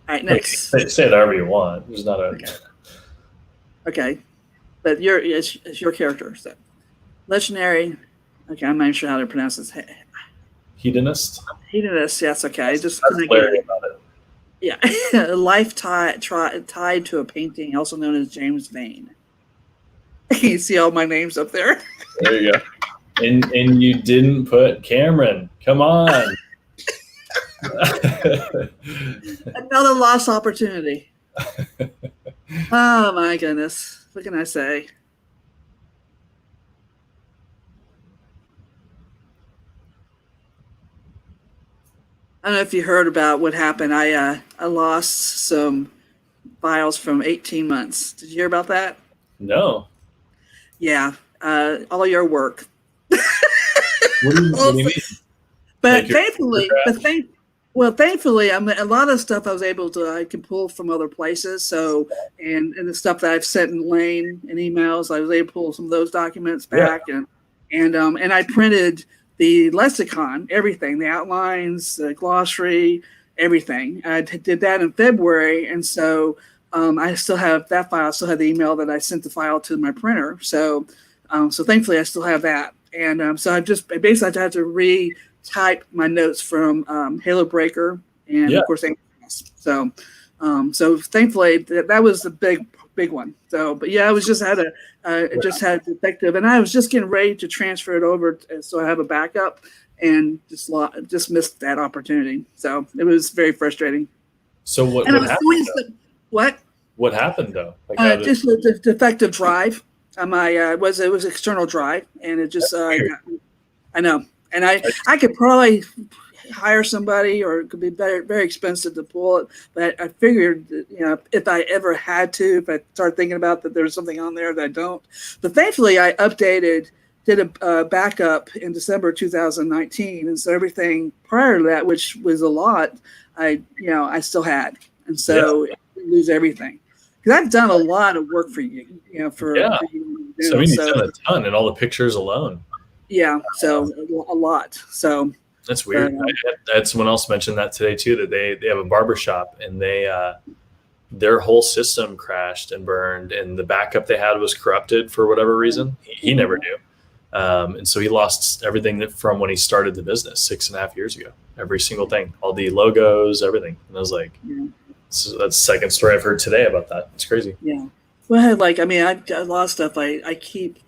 right, next. Say it however you want. There's not a. Okay, but it's your character. So, legendary. Okay, I'm not even sure how to pronounce this. Hedonist. Hedonist. Yes. Okay. Just That's Larry about it. Yeah, life tied to a painting, also known as James Vane. You see all my names up there. There you go. And you didn't put Cameron. Come on. Another lost opportunity. Oh my goodness. What can I say? I don't know if you heard about what happened. I lost some files from 18 months. Did you hear about that? No. Yeah. All your work. What do you mean? But Like thankfully, thankfully, a lot of stuff I can pull from other places. So, and the stuff that I've sent in Lane and emails, I was able to pull some of those documents back, and I printed the lexicon, everything, the outlines, the glossary, everything. I did that in February, and so I still have that file. I still have the email that I sent the file to my printer. So, so thankfully, I still have that. And so I basically had to retype my notes from Halo Breaker and of course so so thankfully that was the big one. So but yeah, I was just had a detective, and I was just getting ready to transfer it over so I have a backup, and just missed that opportunity. So it was very frustrating. So what happened? What happened though? Like just a defective drive. It was external drive, and it just I know, and I could probably hire somebody, or it could be very expensive to pull it. But I figured, if I ever had to, if I started thinking about that, there's something on there that I don't. But thankfully, I did a backup in December 2019, and so everything prior to that, which was a lot, I still had, and so I didn't lose everything. Because I've done a lot of work for you, for you. So you've done a ton, and all the pictures alone. Yeah, so a lot. So that's weird. I had someone else mention that today too. That they have a barbershop, and their whole system crashed and burned, and the backup they had was corrupted for whatever reason. He never knew, and so he lost everything from when he started the business 6.5 years ago. Every single thing, all the logos, everything. And I was like. Yeah. So that's the second story I've heard today about that. It's crazy. Yeah. Well, I got a lot of stuff I keep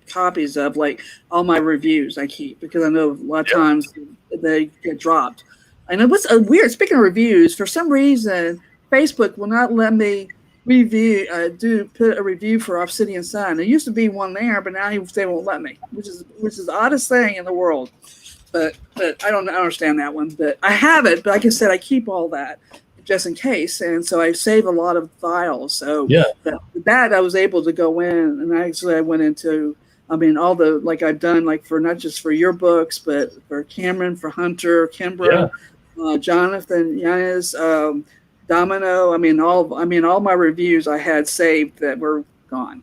copies of, like all my reviews I keep, because I know a lot of times they get dropped. I know what's weird. Speaking of reviews, for some reason, Facebook will not let me put a review for Obsidian Sun. There used to be one there, but now they won't let me, which is the oddest thing in the world. But I don't understand that one. But I have it. But like I said, I keep all that. just in case. And so I save a lot of files. So Yeah. that I was able to go in, and actually I went into, I mean, all the, like I've done, like for not just for your books, but for Cameron, for Hunter, Kimbra, Jonathan, Yanis, Domino. I mean, all my reviews I had saved that were gone.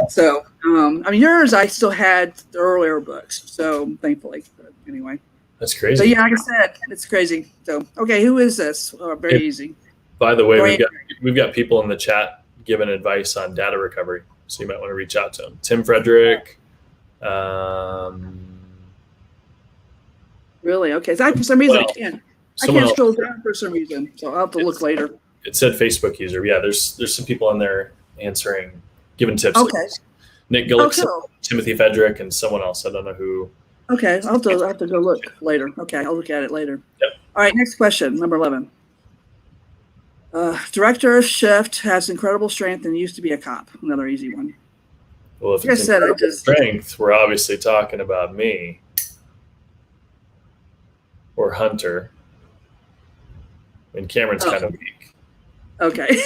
So, I mean, yours I still had the earlier books, so thankfully. But anyway, that's crazy. So yeah, like I said, it's crazy. So okay, who is this? Very easy. By the way, we've got people in the chat giving advice on data recovery, so you might want to reach out to them. Tim Frederick. Really? Okay. So for some reason I can't scroll down for some reason, so I'll have to look later. It said Facebook user. Yeah, there's some people in there giving tips. Okay. Nick Gillickson, Timothy Fedrick, and someone else. I don't know who. Okay, I'll have to go look later. Okay, I'll look at it later. Yep. All right, next question, number 11. Director Shift has incredible strength and used to be a cop. Another easy one. Well, if it's strength, we're obviously talking about me or Hunter. I mean, Cameron's kind of weak. Okay.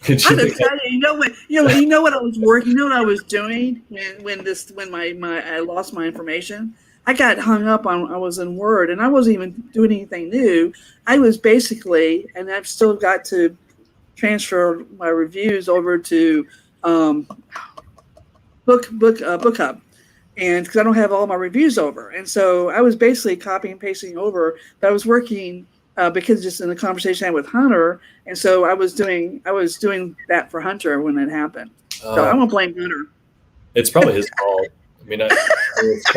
I'm gonna tell you, you know what I was working, you know what I was doing when I lost my information. I got hung up on, I was in Word, and I wasn't even doing anything new. I was basically, and I've still got to transfer my reviews over to Book Hub, and because I don't have all my reviews over, and so I was basically copying and pasting over. But I was working. Because just in the conversation I had with Hunter, and so I was doing that for Hunter when it happened. So I'm gonna blame Hunter. It's probably his fault. I mean, it's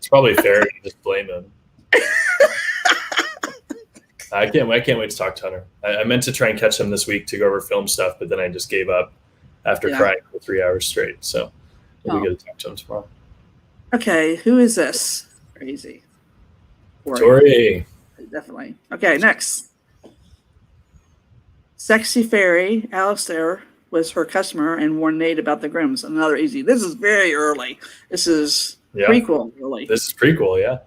probably fair to just blame him. I can't wait to talk to Hunter. I meant to try and catch him this week to go over film stuff, but then I just gave up after crying for 3 hours straight. So we'll get to talk to him tomorrow. Okay, who is this? Crazy. Tori. Definitely. Okay, next. Sexy Fairy, Alistair was her customer and warned Nate about the Grims. Another easy. This is very early. This is prequel, really. This is prequel, yeah.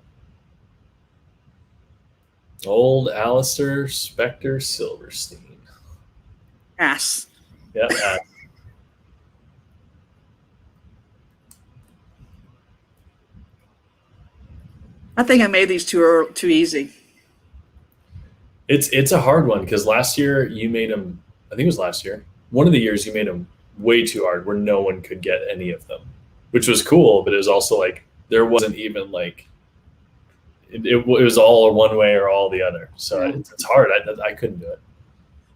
Old Alistair Spectre Silverstein. Ass. Yeah, ass. I think I made these too easy. It's a hard one because last year you made them, I think it was last year, one of the years you made them way too hard where no one could get any of them, which was cool, but it was also like there wasn't even like it was all one way or all the other. So it's hard. I couldn't do it.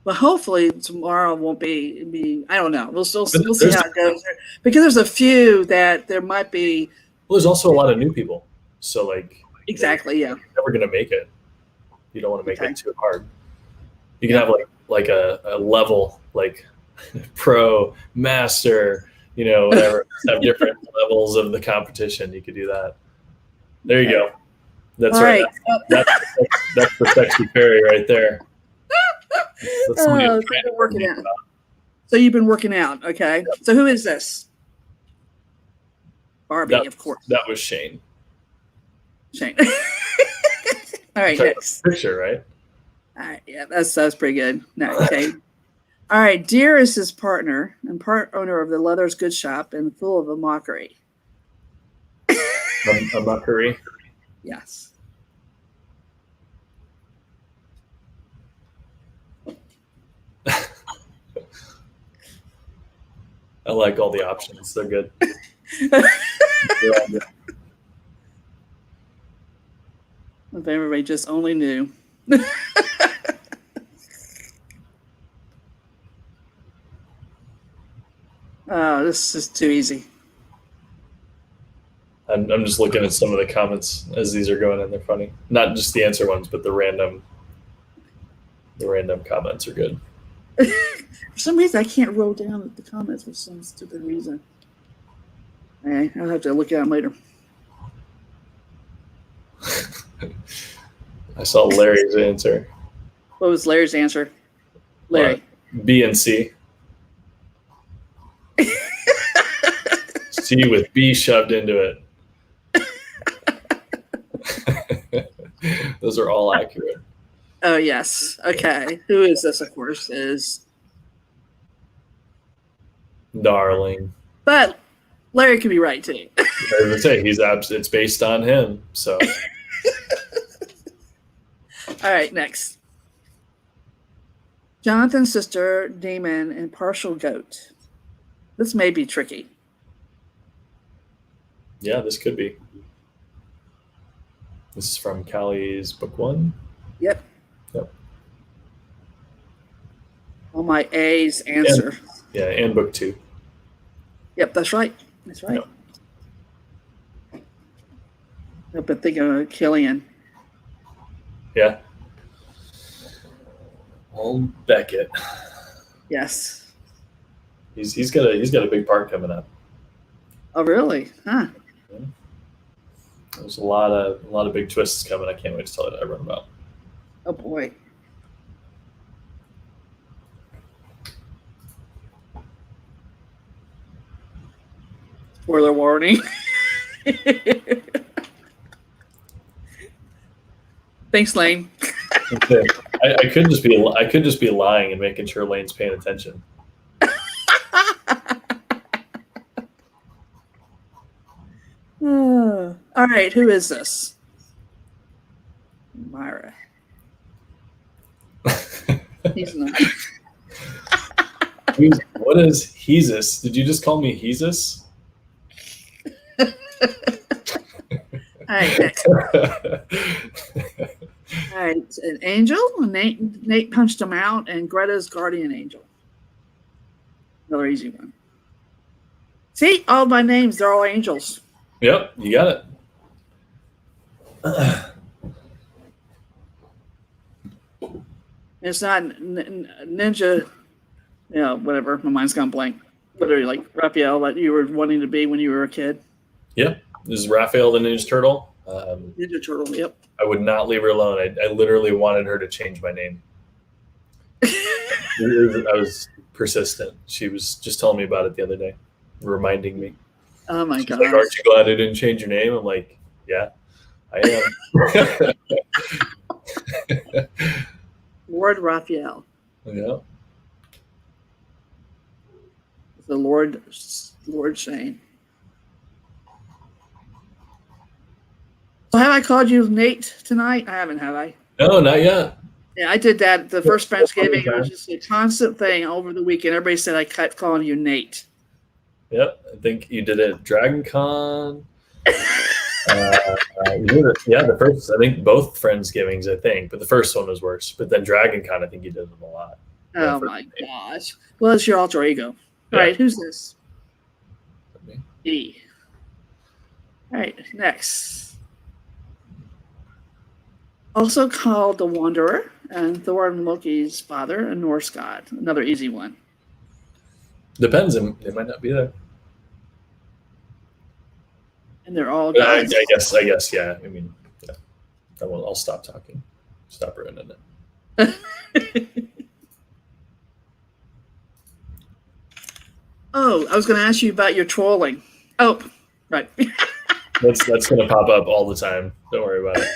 Well, hopefully tomorrow won't be I don't know. We'll see how it goes. Because there's a few that there might be. Well, there's also a lot of new people. So like exactly, they're never gonna make it. You don't want to make it too hard. You can have like a level like pro, master, whatever. Have different levels of the competition. You could do that. There you go. That's all right. That's the Sexy Fairy right there. So you've been working out. Okay. Yep. So who is this? Barbie, of course. That was Shane. All right, next. Picture, right? All right, yeah, that's pretty good. No, okay. All right, Deer is his partner and part owner of the Leather's Good Shop and full of a mockery. A mockery? Yes. I like all the options. They're good. If everybody just only knew. Oh, this is too easy. I'm just looking at some of the comments as these are going in. They're funny. Not just the answer ones, but the random comments are good. For some reason, I can't roll down the comments for some stupid reason. Okay, I'll have to look at them later. I saw Larry's answer. What was Larry's answer? Larry. B and C. C with B shoved into it. Those are all accurate. Oh, yes. Okay. Who is this, of course, is... Darling. But Larry could be right, too. I would say it's based on him, so. All right, next. Jonathan's sister, Damon, and partial goat. This may be tricky. Yeah, this could be. This is from Callie's book 1. Yep. Yep. All my A's answer. And book 2. Yep, that's right. That's right. Yep. I've been thinking of Killian. Yeah. Old Beckett. Yes. He's got a big part coming up. Oh, really? Huh. Yeah. There's a lot of big twists coming. I can't wait to tell everyone about. Oh boy. Spoiler warning. Thanks, Lane. I could just be lying and making sure Lane's paying attention. All right, who is this? Myra. He's not. What is Hesus? Did you just call me Hesus? All right, next. All right, an angel. Nate punched him out, and Greta's guardian angel. Another easy one. See, all my names, they're all angels. Yep, you got it. It's not ninja, whatever. My mind's gone blank. Literally, like Raphael, that you were wanting to be when you were a kid. Yep, this is Raphael the Ninja Turtle. Ninja Turtle, yep. I would not leave her alone. I literally wanted her to change my name. I was persistent. She was just telling me about it the other day, reminding me. Oh my God! Like, aren't you glad I didn't change your name? I'm like, yeah, I am. Lord Raphael. Yeah. The Lord Shane. So have I called you Nate tonight? I haven't, have I? No, not yet. Yeah, I did that the first Friendsgiving. It was just a constant thing over the weekend. Everybody said I kept calling you Nate. Yep, I think you did it at Dragon Con. The first, I think both Friendsgivings, but the first one was worse. But then Dragon Con, I think you did them a lot. Oh my gosh. Well, it's your alter ego. Yeah. All right, who's this? Me. E. All right, next. Also called the Wanderer, and Thor and Loki's father, a Norse god. Another easy one. Depends. It might not be there. And they're all gods. I guess, yeah. I mean, yeah. I'll stop talking. Stop ruining it. Oh, I was going to ask you about your trolling. Oh, right. That's going to pop up all the time. Don't worry about it.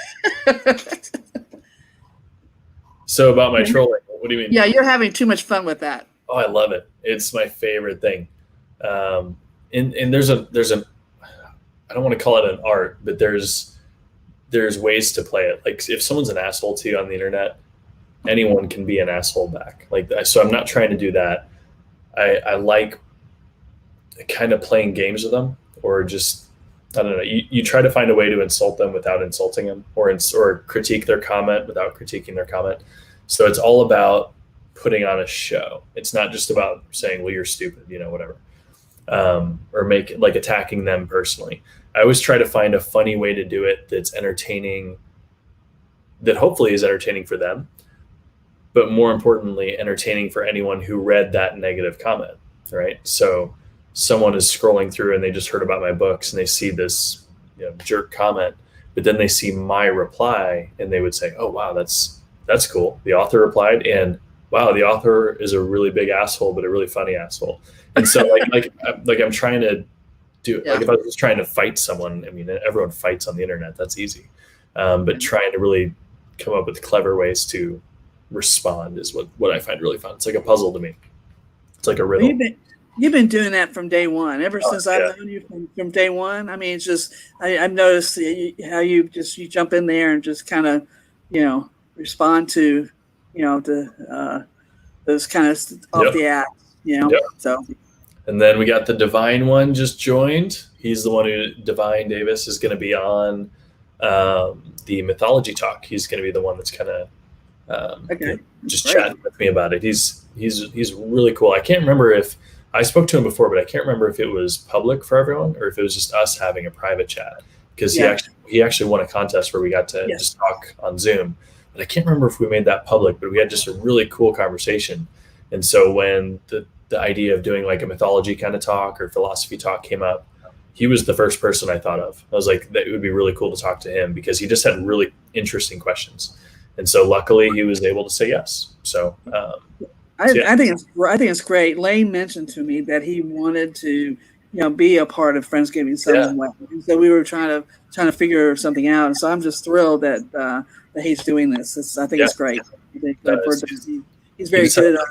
So about my trolling, what do you mean? Yeah, you're having too much fun with that. Oh, I love it. It's my favorite thing. And there's a I don't want to call it an art, but there's ways to play it. Like if someone's an asshole to you on the internet, anyone can be an asshole back. So I'm not trying to do that. I like kind of playing games with them, or just, I don't know. You try to find a way to insult them without insulting them, or critique their comment without critiquing their comment. So it's all about putting on a show. It's not just about saying, well, you're stupid, whatever. Or attacking them personally. I always try to find a funny way to do it that's entertaining, that hopefully is entertaining for them, but more importantly, entertaining for anyone who read that negative comment, right? So someone is scrolling through and they just heard about my books and they see this jerk comment, but then they see my reply and they would say, oh, wow, that's cool. The author replied, and wow, the author is a really big asshole, but a really funny asshole. And so like I'm trying to do, like if I was trying to fight someone, I mean, everyone fights on the internet. That's easy. But trying to really come up with clever ways to respond is what I find really fun. It's like a puzzle to me. It's like a riddle. You've been doing that from day one, ever since I've known you from day one. I mean, it's just I've noticed how you jump in there and just kind of, respond to, those kind of off the act, So. And then we got the Divine one just joined. He's the one who Divine Davis is going to be on the mythology talk. He's going to be the one that's kind of just chatting with me about it. He's really cool. I can't remember if I spoke to him before, but I can't remember if it was public for everyone or if it was just us having a private chat, because he actually won a contest where we got to just talk on Zoom. But I can't remember if we made that public, but we had just a really cool conversation. And so when the idea of doing like a mythology kind of talk or philosophy talk came up, he was the first person I thought of. I was like, that it would be really cool to talk to him because he just had really interesting questions. And so luckily he was able to say yes. So, I think it's great. Lane mentioned to me that he wanted to, be a part of Friendsgiving some way. And so we were trying to figure something out. And so I'm just thrilled that he's doing this. I think it's great. He's very good at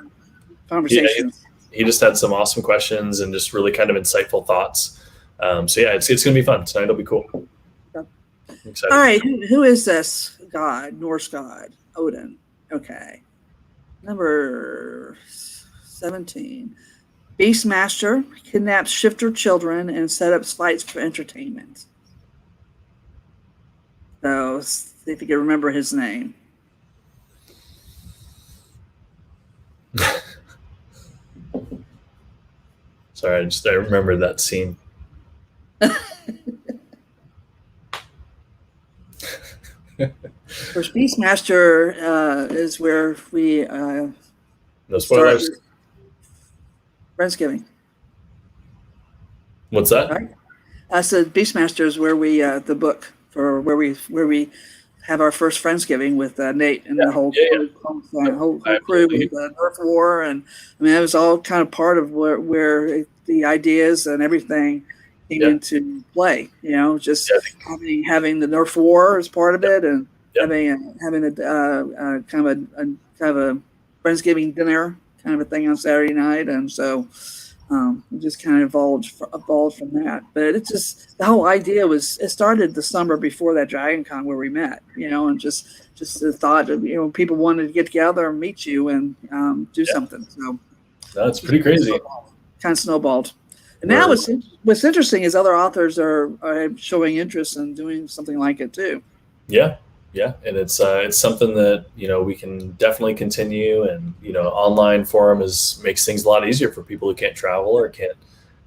conversations. He just had some awesome questions and just really kind of insightful thoughts. It's going to be fun. Tonight will be cool. I'm excited. All right. Who is this god? Norse god, Odin. Okay. Number 17. Beastmaster kidnaps shifter children and set up fights for entertainment. So, see if you can remember his name. Sorry, I remember that scene. First, Beastmaster is where we no spoilers. Friendsgiving. What's that? Right? I said Beastmaster is where we the book for where we have our first Friendsgiving with Nate and the whole crew with the Earth War, and I mean that was all kind of part of where the ideas and everything came into play. Just having the Nerf War as part of it, and having a kind of a Friendsgiving dinner kind of a thing on Saturday night, and so it just kind of evolved from that. But it's just the whole idea it started the summer before that Dragon Con where we met, and just the thought of people wanted to get together and meet you and do something. So that's pretty crazy. Kind of snowballed. And now what's interesting is other authors are showing interest in doing something like it too. Yeah, and it's something that we can definitely continue, and online forum makes things a lot easier for people who can't travel or can't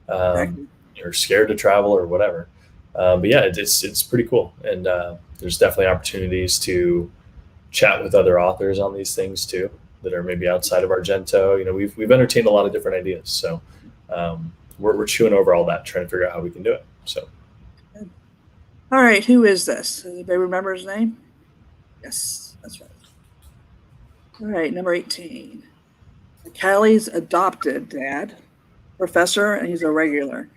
or scared to travel or whatever. But yeah, it's pretty cool, and there's definitely opportunities to chat with other authors on these things too that are maybe outside of Argento. We've entertained a lot of different ideas, so we're chewing over all that, trying to figure out how we can do it. So, all right, who is this? Does anybody remember his name? Yes, that's right. All right, number 18. Achilles' adopted dad, professor, and he's a regular.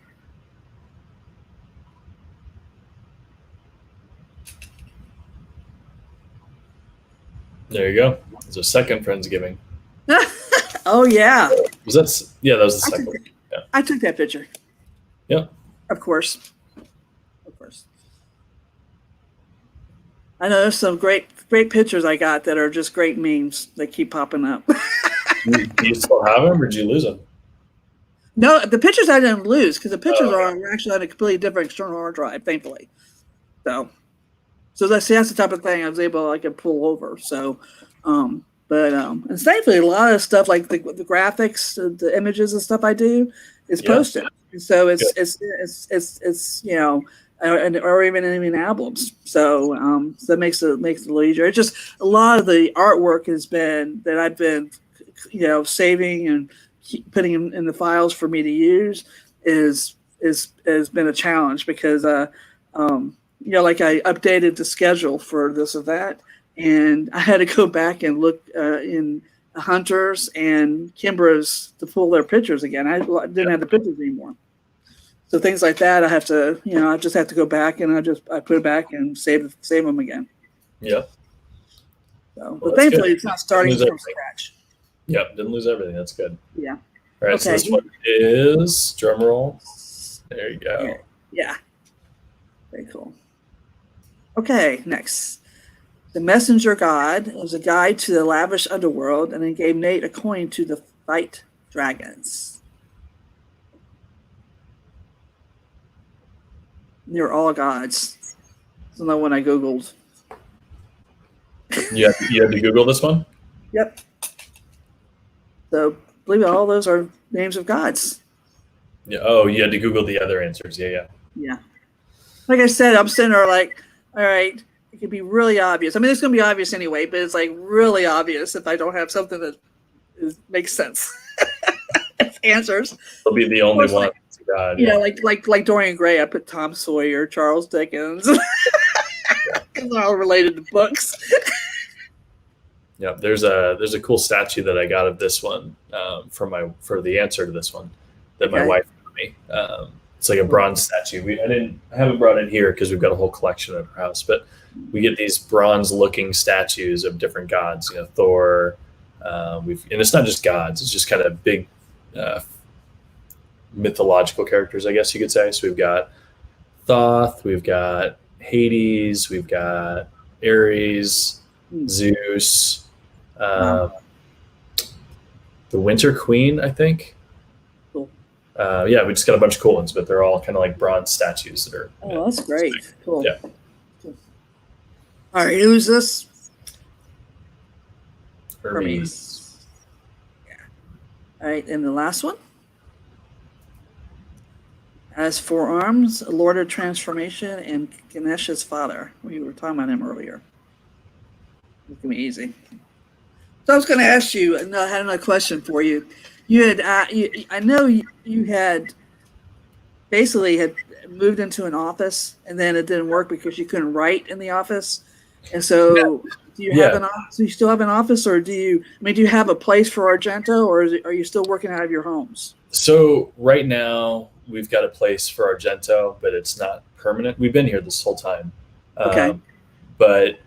There you go. It's a second Friendsgiving. Oh yeah. That was the second one. Yeah. I took that picture. Yeah. Of course. I know there's some great pictures I got that are just great memes that keep popping up. Do you still have them, or did you lose them? No, the pictures I didn't lose because the pictures are actually on a completely different external hard drive, thankfully. So that's the type of thing I was able to pull over. So, and thankfully a lot of stuff like the graphics, the images and stuff I do is posted. So it's or even albums. So that makes it a little easier. It's just a lot of the artwork has been that I've been saving and putting in the files for me to use has been a challenge because I updated the schedule for this or that, and I had to go back and look in Hunter's and Kimbra's to pull their pictures again. I didn't have the pictures anymore. So things like that, I have to, I just have to go back and I put it back and save them again. Yeah. So, Well, but that's thankfully, good. it's not starting Didn't lose from everything. scratch. Yep, didn't lose everything. That's good. Yeah. All right, so Okay. this one is drum roll. There you go. Yeah. Very cool. Okay, next. The messenger god was a guide to the lavish underworld and then gave Nate a coin to fight dragons. They're all gods. So the one I Googled. You had to Google this one? Yep. So believe it, all those are names of gods. Yeah. Oh, you had to Google the other answers. Yeah. Yeah. Like I said, I'm sitting there like, all right, it could be really obvious. I mean, it's going to be obvious anyway, but it's like really obvious if I don't have something that makes sense. Answers. It'll be the only one. God, yeah, like Dorian Gray, I put Tom Sawyer, Charles Dickens, because they're all related to books. Yeah, there's a cool statue that I got of this one for the answer to this one that my wife got me. It's like a bronze statue. I haven't brought it here because we've got a whole collection at our house, but we get these bronze-looking statues of different gods. Thor. And it's not just gods; it's just kind of big mythological characters, I guess you could say. So we've got Thoth, we've got Hades, we've got Ares, Zeus, the Winter Queen, I think. Cool. Yeah, we just got a bunch of cool ones, but they're all kind of like bronze statues that are. Oh, that's great. Cool. Yeah. Cool. All right, who's this? Hermes. Yeah. All right, and the last one. Has 4 arms, a Lord of Transformation, and Ganesha's father. We were talking about him earlier. It's going to be easy. So I was going to ask you, I had another question for you. You had, I know you had basically had moved into an office, and then it didn't work because you couldn't write in the office. And so, do you have an office? Do you still have an office, or do you have a place for Argento, or are you still working out of your homes? So right now we've got a place for Argento, but it's not permanent. We've been here this whole time. Okay. But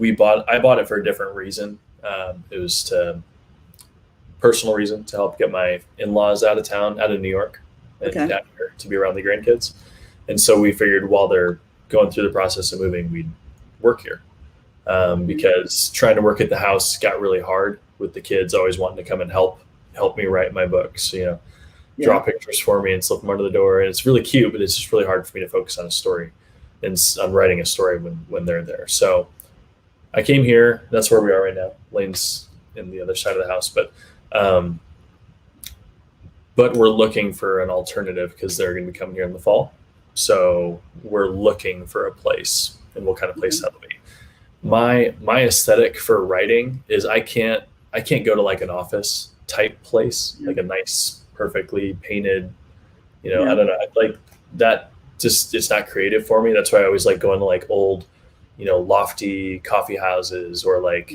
I bought it for a different reason. It was personal reason to help get my in-laws out of town, out of New York, and down here to be around the grandkids. And so we figured while they're going through the process of moving, we'd work here. Because trying to work at the house got really hard with the kids always wanting to come and help me write my books, draw pictures for me and slip them under the door. And it's really cute, but it's just really hard for me to focus on a story and on writing a story when they're there. So I came here. That's where we are right now. Lane's in the other side of the house, but we're looking for an alternative because they're going to be coming here in the fall. So we're looking for a place, and what kind of place that'll be. My aesthetic for writing is I can't go to like an office type place, like a nice, perfectly painted, I don't know. Like that just, it's not creative for me. That's why I always like going to like old, lofty coffee houses or like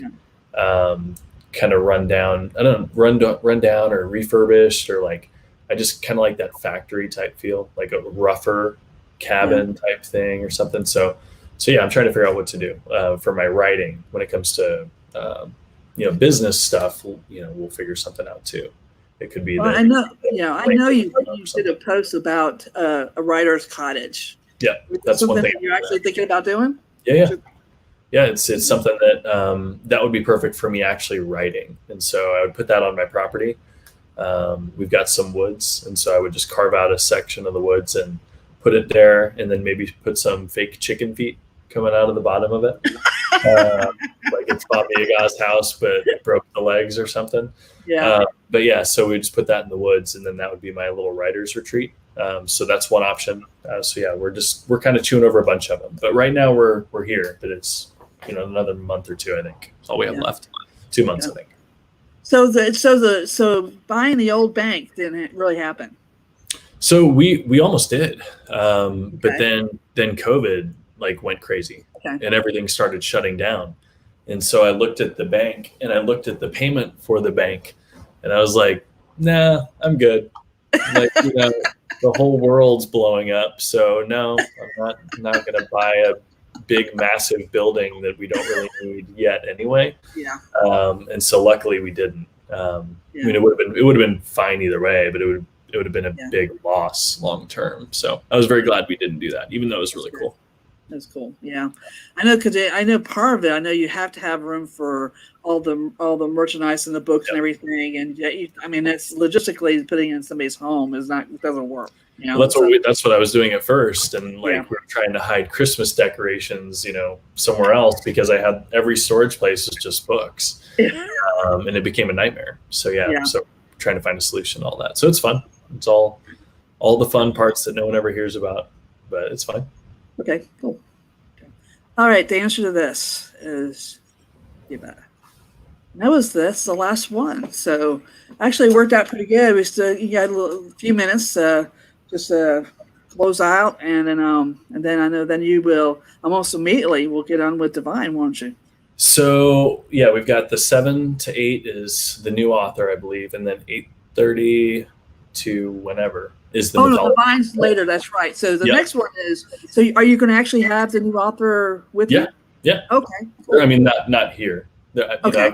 kind of run down or refurbished, or like, I just kind of like that factory type feel, like a rougher cabin type thing or something. So yeah, I'm trying to figure out what to do for my writing when it comes to, business stuff. We'll figure something out too. It could be. I know you did a post about a writer's cottage. Yeah, that's one thing you're actually thinking about doing. Yeah. It's something that would be perfect for me actually writing, and so I would put that on my property. We've got some woods, and so I would just carve out a section of the woods and put it there, and then maybe put some fake chicken feet coming out of the bottom of it. Like it's Baba Yaga's house, but broke the legs or something. Yeah. But yeah, so we just put that in the woods, and then that would be my little writer's retreat. So that's one option. So yeah, we're kind of chewing over a bunch of them, but right now we're here, but it's, another month or two, I think. That's all we have left. 2 months, I think. So buying the old bank didn't really happen. So we almost did. But then COVID went crazy and everything started shutting down. And so I looked at the bank and I looked at the payment for the bank and I was like, nah, I'm good. The whole world's blowing up. So no, I'm not going to buy a big, massive building that we don't really need yet anyway. Yeah. And so luckily we didn't. I mean, it would have been fine either way, but it would have been a big loss long term. So I was very glad we didn't do that, even though it was really cool. That's cool. Yeah, I know, because I know part of it. I know you have to have room for all the merchandise and the books and everything. And I mean, it's logistically putting it in somebody's home doesn't work. You know? Well, that's what I was doing at first, and we were trying to hide Christmas decorations, somewhere else, because I had every storage place was just books, and it became a nightmare. So so trying to find a solution to all that. So it's fun. It's all the fun parts that no one ever hears about, but it's fine. Okay, cool. Okay. All right, the answer to this is that was the last one. So actually it worked out pretty good. You got a few minutes just close out, and then I know then you will almost immediately will get on with Divine, won't you? So we've got the 7 to 8 is the new author, I believe, and then 8:30 to whenever is the no, Divine's later. That's right. So the next one is. So are you going to actually have the new author with you? Yeah. Okay. Cool. I mean, not here. Okay. I've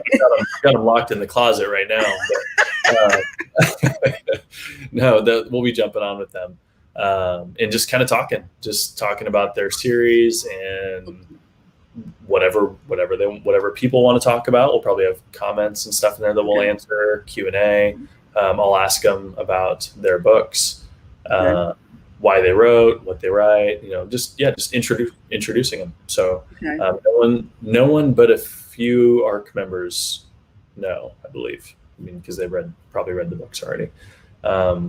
got them locked in the closet right now. But, no, we'll be jumping on with them and just kind of talking about their series and whatever people want to talk about. We'll probably have comments and stuff in there that we'll answer, Q&A. I'll ask them about their books, why they wrote, what they write, just introducing them. So no one but a few ARC members know, I believe. I mean, because they've probably read the books already. But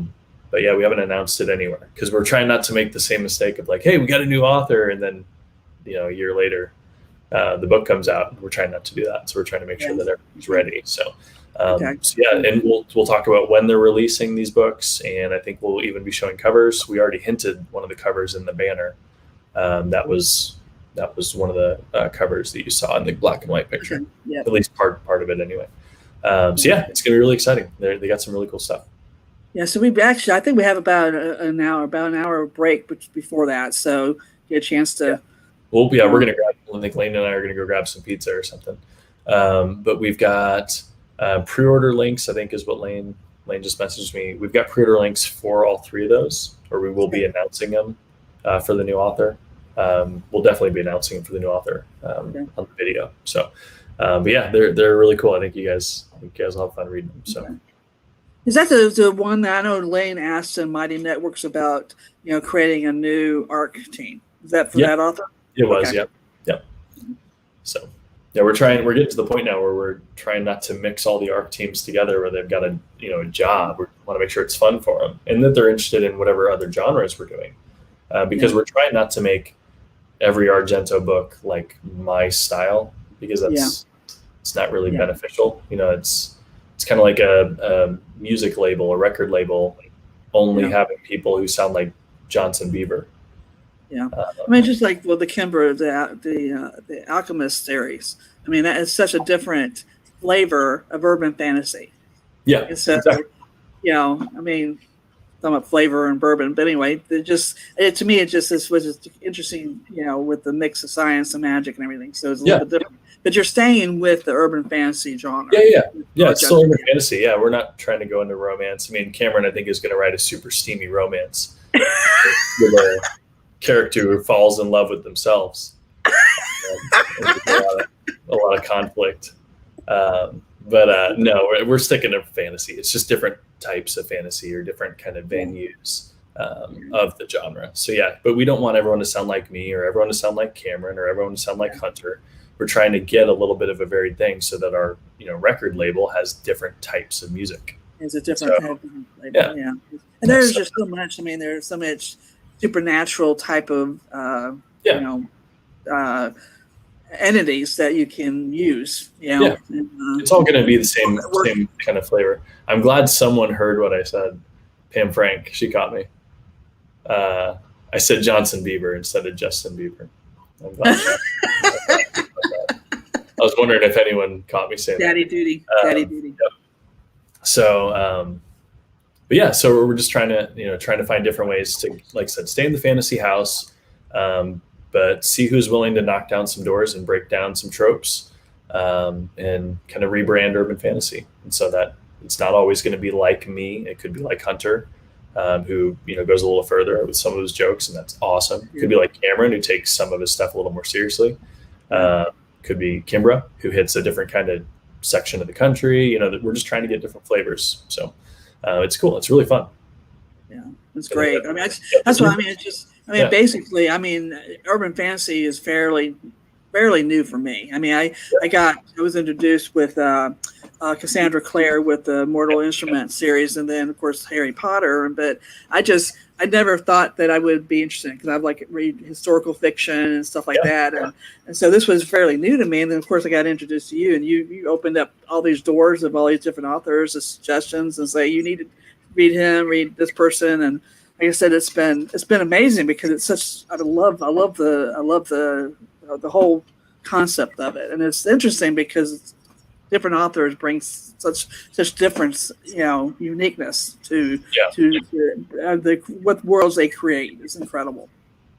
we haven't announced it anywhere because we're trying not to make the same mistake of like, hey, we got a new author, and then a year later the book comes out. We're trying not to do that, so we're trying to make sure that everything's ready. So. And we'll talk about when they're releasing these books, and I think we'll even be showing covers. We already hinted one of the covers in the banner. That was one of the covers that you saw in the black and white picture. At least part of it anyway. It's gonna be really exciting. They got some really cool stuff. Yeah, so I think we have about an hour break before that, so get a chance to. Well, we're gonna grab. I think Lane and I are gonna go grab some pizza or something. But we've got. Pre-order links, I think, is what Lane just messaged me. We've got pre-order links for all 3 of those, or we will be announcing them for the new author. We'll definitely be announcing them for the new author on the video. So, but they're really cool. I think you guys will have fun reading them. So, is that the one that I know Lane asked in Mighty Networks about? Creating a new ARC team. Is that for that author? It was. Yep. So. Yeah, we're getting to the point now where we're trying not to mix all the ARC teams together where they've got a job. We want to make sure it's fun for them and that they're interested in whatever other genres we're doing, because we're trying not to make every Argento book like my style, because it's not really beneficial. It's kind of like a music label, a record label, only having people who sound like Johnson Beaver. Yeah, I mean, just like the Kimber, the Alchemist series. I mean, that is such a different flavor of urban fantasy. Yeah, exactly. I mean, talking about flavor and bourbon, but anyway, to me, it just was just interesting. With the mix of science and magic and everything. So it's a little bit different. But you're staying with the urban fantasy genre. Yeah. It's still urban fantasy. Yeah, we're not trying to go into romance. I mean, Cameron, I think, is going to write a super steamy romance. With a character who falls in love with themselves. A lot of conflict. But no, we're sticking to fantasy. It's just different types of fantasy or different kind of venues of the genre. So but we don't want everyone to sound like me or everyone to sound like Cameron or everyone to sound like Hunter. We're trying to get a little bit of a varied thing so that our record label has different types of music. It's a different type of label. Yeah. And there's just so much. I mean, there's so much supernatural type of entities that you can use. It's all going to be the same kind of flavor. I'm glad someone heard what I said. Pam Frank, she caught me. I said Johnson Bieber instead of Justin Bieber. I'm glad. I was wondering if anyone caught me saying Daddy that. Duty. Yep. So, so we're just trying to find different ways to, like I said, stay in the fantasy house, but but see who's willing to knock down some doors and break down some tropes, and kind of rebrand urban fantasy. And so that it's not always going to be like me. It could be like Hunter, who goes a little further with some of his jokes, and that's awesome. It could be like Cameron, who takes some of his stuff a little more seriously. Could be Kimbra, who hits a different kind of section of the country. That we're just trying to get different flavors. So it's cool. It's really fun. Yeah, it's great. I mean, that's what I mean. It's just, basically, urban fantasy is fairly new for me. I mean, I was introduced with Cassandra Clare with the Mortal Instruments series, and then of course Harry Potter. But I never thought that I would be interested, because I read historical fiction and stuff like that, and so this was fairly new to me. And then of course I got introduced to you, and you opened up all these doors of all these different authors, the suggestions, and say you need to read this person. And like I said, it's been amazing, because it's such, I love the whole concept of it. And it's interesting because different authors bring such difference, uniqueness to what worlds they create. Is incredible.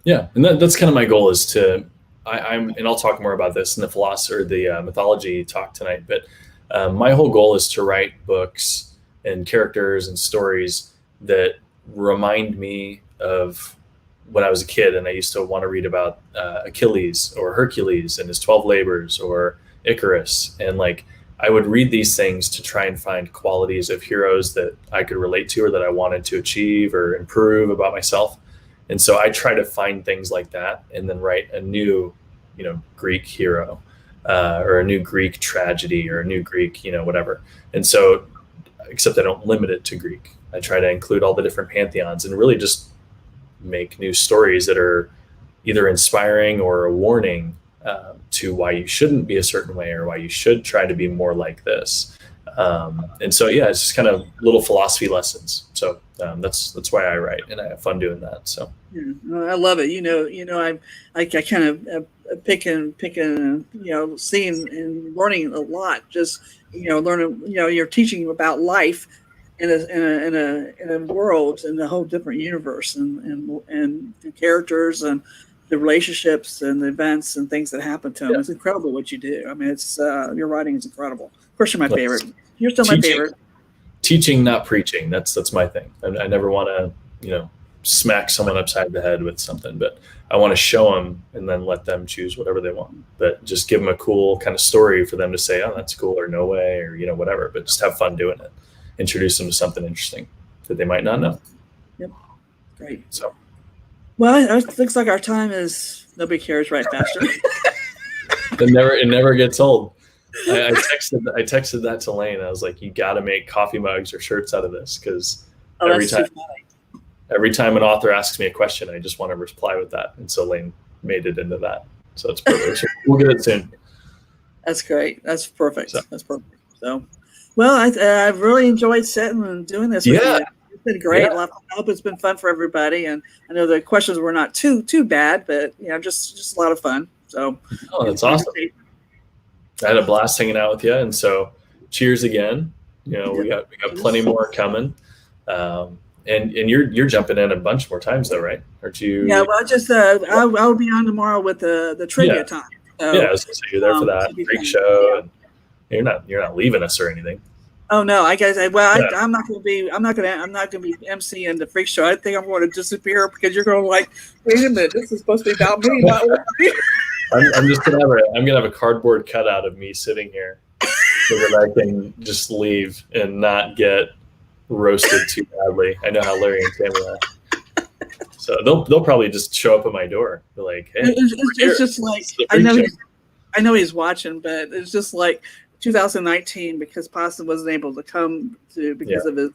Yeah, and that's kind of my goal, is to and I'll talk more about this in the philosophy or the mythology talk tonight. But my whole goal is to write books and characters and stories that remind me of when I was a kid, and I used to want to read about Achilles or Hercules and his 12 labors, or Icarus. And I would read these things to try and find qualities of heroes that I could relate to, or that I wanted to achieve or improve about myself. And so I try to find things like that, and then write a new, Greek hero, or a new Greek tragedy, or a new Greek, whatever. And so, except I don't limit it to Greek. I try to include all the different pantheons, and really just make new stories that are either inspiring or a warning to why you shouldn't be a certain way, or why you should try to be more like this. And so, it's just kind of little philosophy lessons. So that's why I write, and I have fun doing that. So I love it. I kind of picking, seeing and learning a lot. Just learning. You're teaching about life in a world, in a whole different universe, and the characters and the relationships and the events and things that happen to them. Yeah. It's incredible what you do. I mean, it's your writing is incredible. Of course, you're my favorite. You're still my favorite. Teaching, not preaching. That's my thing. I never want to, smack someone upside the head with something, but I want to show them and then let them choose whatever they want. But just give them a cool kind of story for them to say, oh, that's cool, or no way, or, whatever. But just have fun doing it. Introduce them to something interesting that they might not know. Yep. Great. So. Well, it looks like our time is, nobody cares, right, faster. It never gets old. I texted that to Lane. I was like, you got to make coffee mugs or shirts out of this, because every time an author asks me a question, I just want to reply with that. And so Lane made it into that. So it's perfect. We'll get it soon. That's great. That's perfect. That's perfect. So, well, I've really enjoyed sitting and doing this with you. It's been great. Yeah. I hope it's been fun for everybody. And I know the questions were not too bad, but just a lot of fun. So, that's awesome. I had a blast hanging out with you, and so cheers again. We got plenty more coming. And you're jumping in a bunch more times though, right? Aren't you? Yeah. Well, just I'll be on tomorrow with the trivia time. So, I was gonna say you're there for that freak show. Yeah. And you're not leaving us or anything. Oh no, I'm not going to be emceeing the freak show. I think I'm going to disappear, because you're going to wait a minute, this is supposed to be about me, not me. I'm just gonna have a cardboard cutout of me sitting here, so that I can just leave and not get roasted too badly. I know how Larry and Tammy are. So they'll probably just show up at my door. They're like, hey, it's just I know he's watching, but it's just 2019, because Poston wasn't able to come because of his.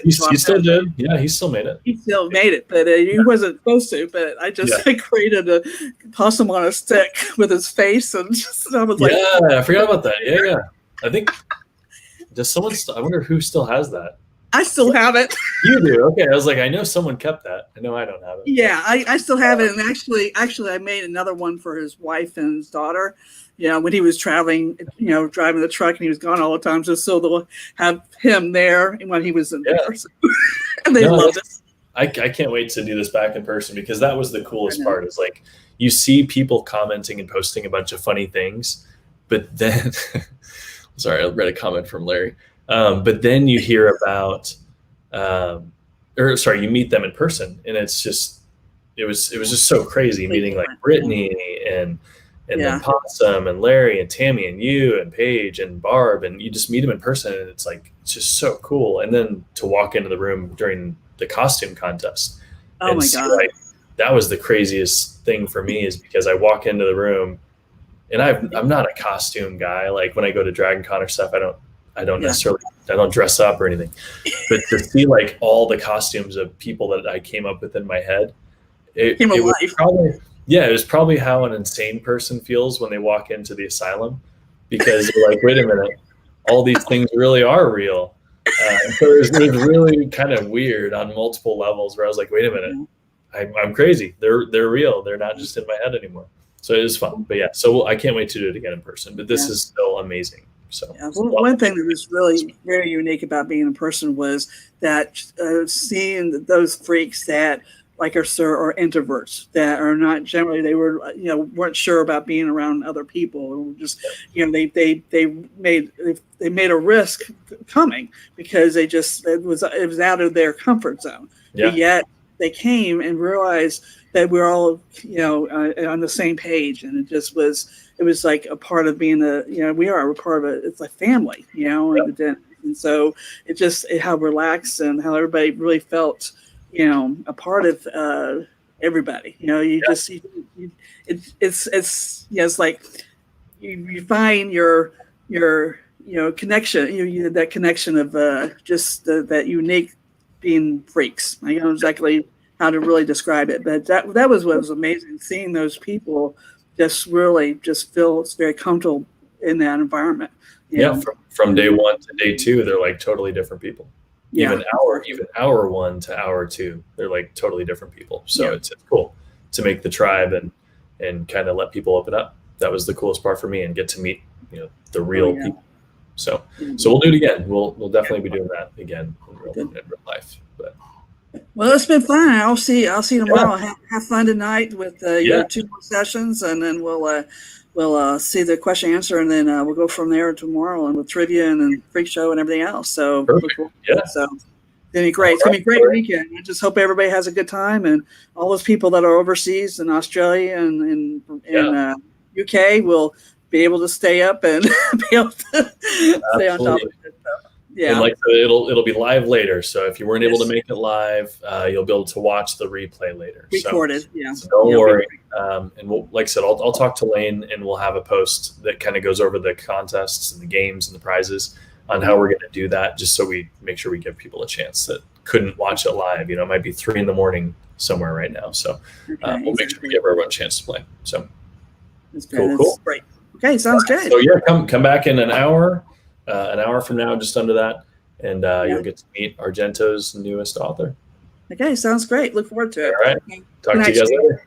He still did. Yeah, he still made it. He still made it, but he wasn't supposed to. But I created a possum on a stick with his face, and I was I forgot about that. Yeah. I think does someone? I wonder who still has that. I still have it. You do? Okay. I was like, I know someone kept that. I know I don't have it. Yeah, I still have it, and actually, I made another one for his wife and his daughter. When he was traveling, driving the truck, and he was gone all the time, just so they'll have him there when he was in there. And they loved it. I can't wait to do this back in person, because that was the coolest part, is like you see people commenting and posting a bunch of funny things, but then sorry, I read a comment from Larry. But then you hear about, you meet them in person, and it's just, it was just so crazy meeting like Brittany and then Possum and Larry and Tammy and you and Paige and Barb, and you just meet them in person, and it's like, it's just so cool. And then to walk into the room during the costume contest, oh my God, like, that was the craziest thing for me, is because I walk into the room, and I'm not a costume guy. Like when I go to Dragon Con or stuff, I don't necessarily, I don't dress up or anything, but to see like all the costumes of people that I came up with in my head, it was probably how an insane person feels when they walk into the asylum, because they're like, wait a minute, all these things really are real. So it was really kind of weird on multiple levels, where I was like, wait a minute, I'm crazy. They're real. They're not just in my head anymore. So it was fun. But yeah, so I can't wait to do it again in person. But this is still amazing. So one thing that was really very unique about being in person was that seeing those freaks that like are introverts, that are not generally, they were, weren't sure about being around other people. Just, they made a risk coming, because it was out of their comfort zone. Yeah. But yet they came and realized that we're all, on the same page. And it was like a part of being we're part of it's like family, and so how relaxed and how everybody really felt, a part of everybody. It's like you find your connection, that connection of just that unique being freaks. I don't know exactly how to really describe it, but that was what was amazing, seeing those people just really just feel very comfortable in that environment. From day one to day two, they're like totally different people. Even hour one to hour two, they're like totally different people. So it's cool to make the tribe and kind of let people open up. That was the coolest part for me, and get to meet the real people. So we'll do it again. We'll definitely be doing that again in real life. But well, it's been fun. I'll see you tomorrow. Have fun tonight with your 2 more sessions, and then we'll see the question answer, and then we'll go from there tomorrow, and with trivia and then freak show and everything else. So so it's gonna be great. It's gonna be a great weekend. I just hope everybody has a good time, and all those people that are overseas in Australia and UK will be able to stay up and be able to stay on top of it. And like it'll be live later. So if you weren't able to make it live, you'll be able to watch the replay later. Recorded, so don't worry. And like I said, I'll talk to Lane, and we'll have a post that kind of goes over the contests and the games and the prizes on how we're going to do that, just so we make sure we give people a chance that couldn't watch it live. It might be 3 a.m. somewhere right now. So we'll make sure we give everyone a chance to play. So that's cool. That's great. Okay, sounds good. So come back in an hour from now, just under that, and you'll get to meet Argento's newest author. Okay, sounds great. Look forward to it. All right. Talk to you guys later.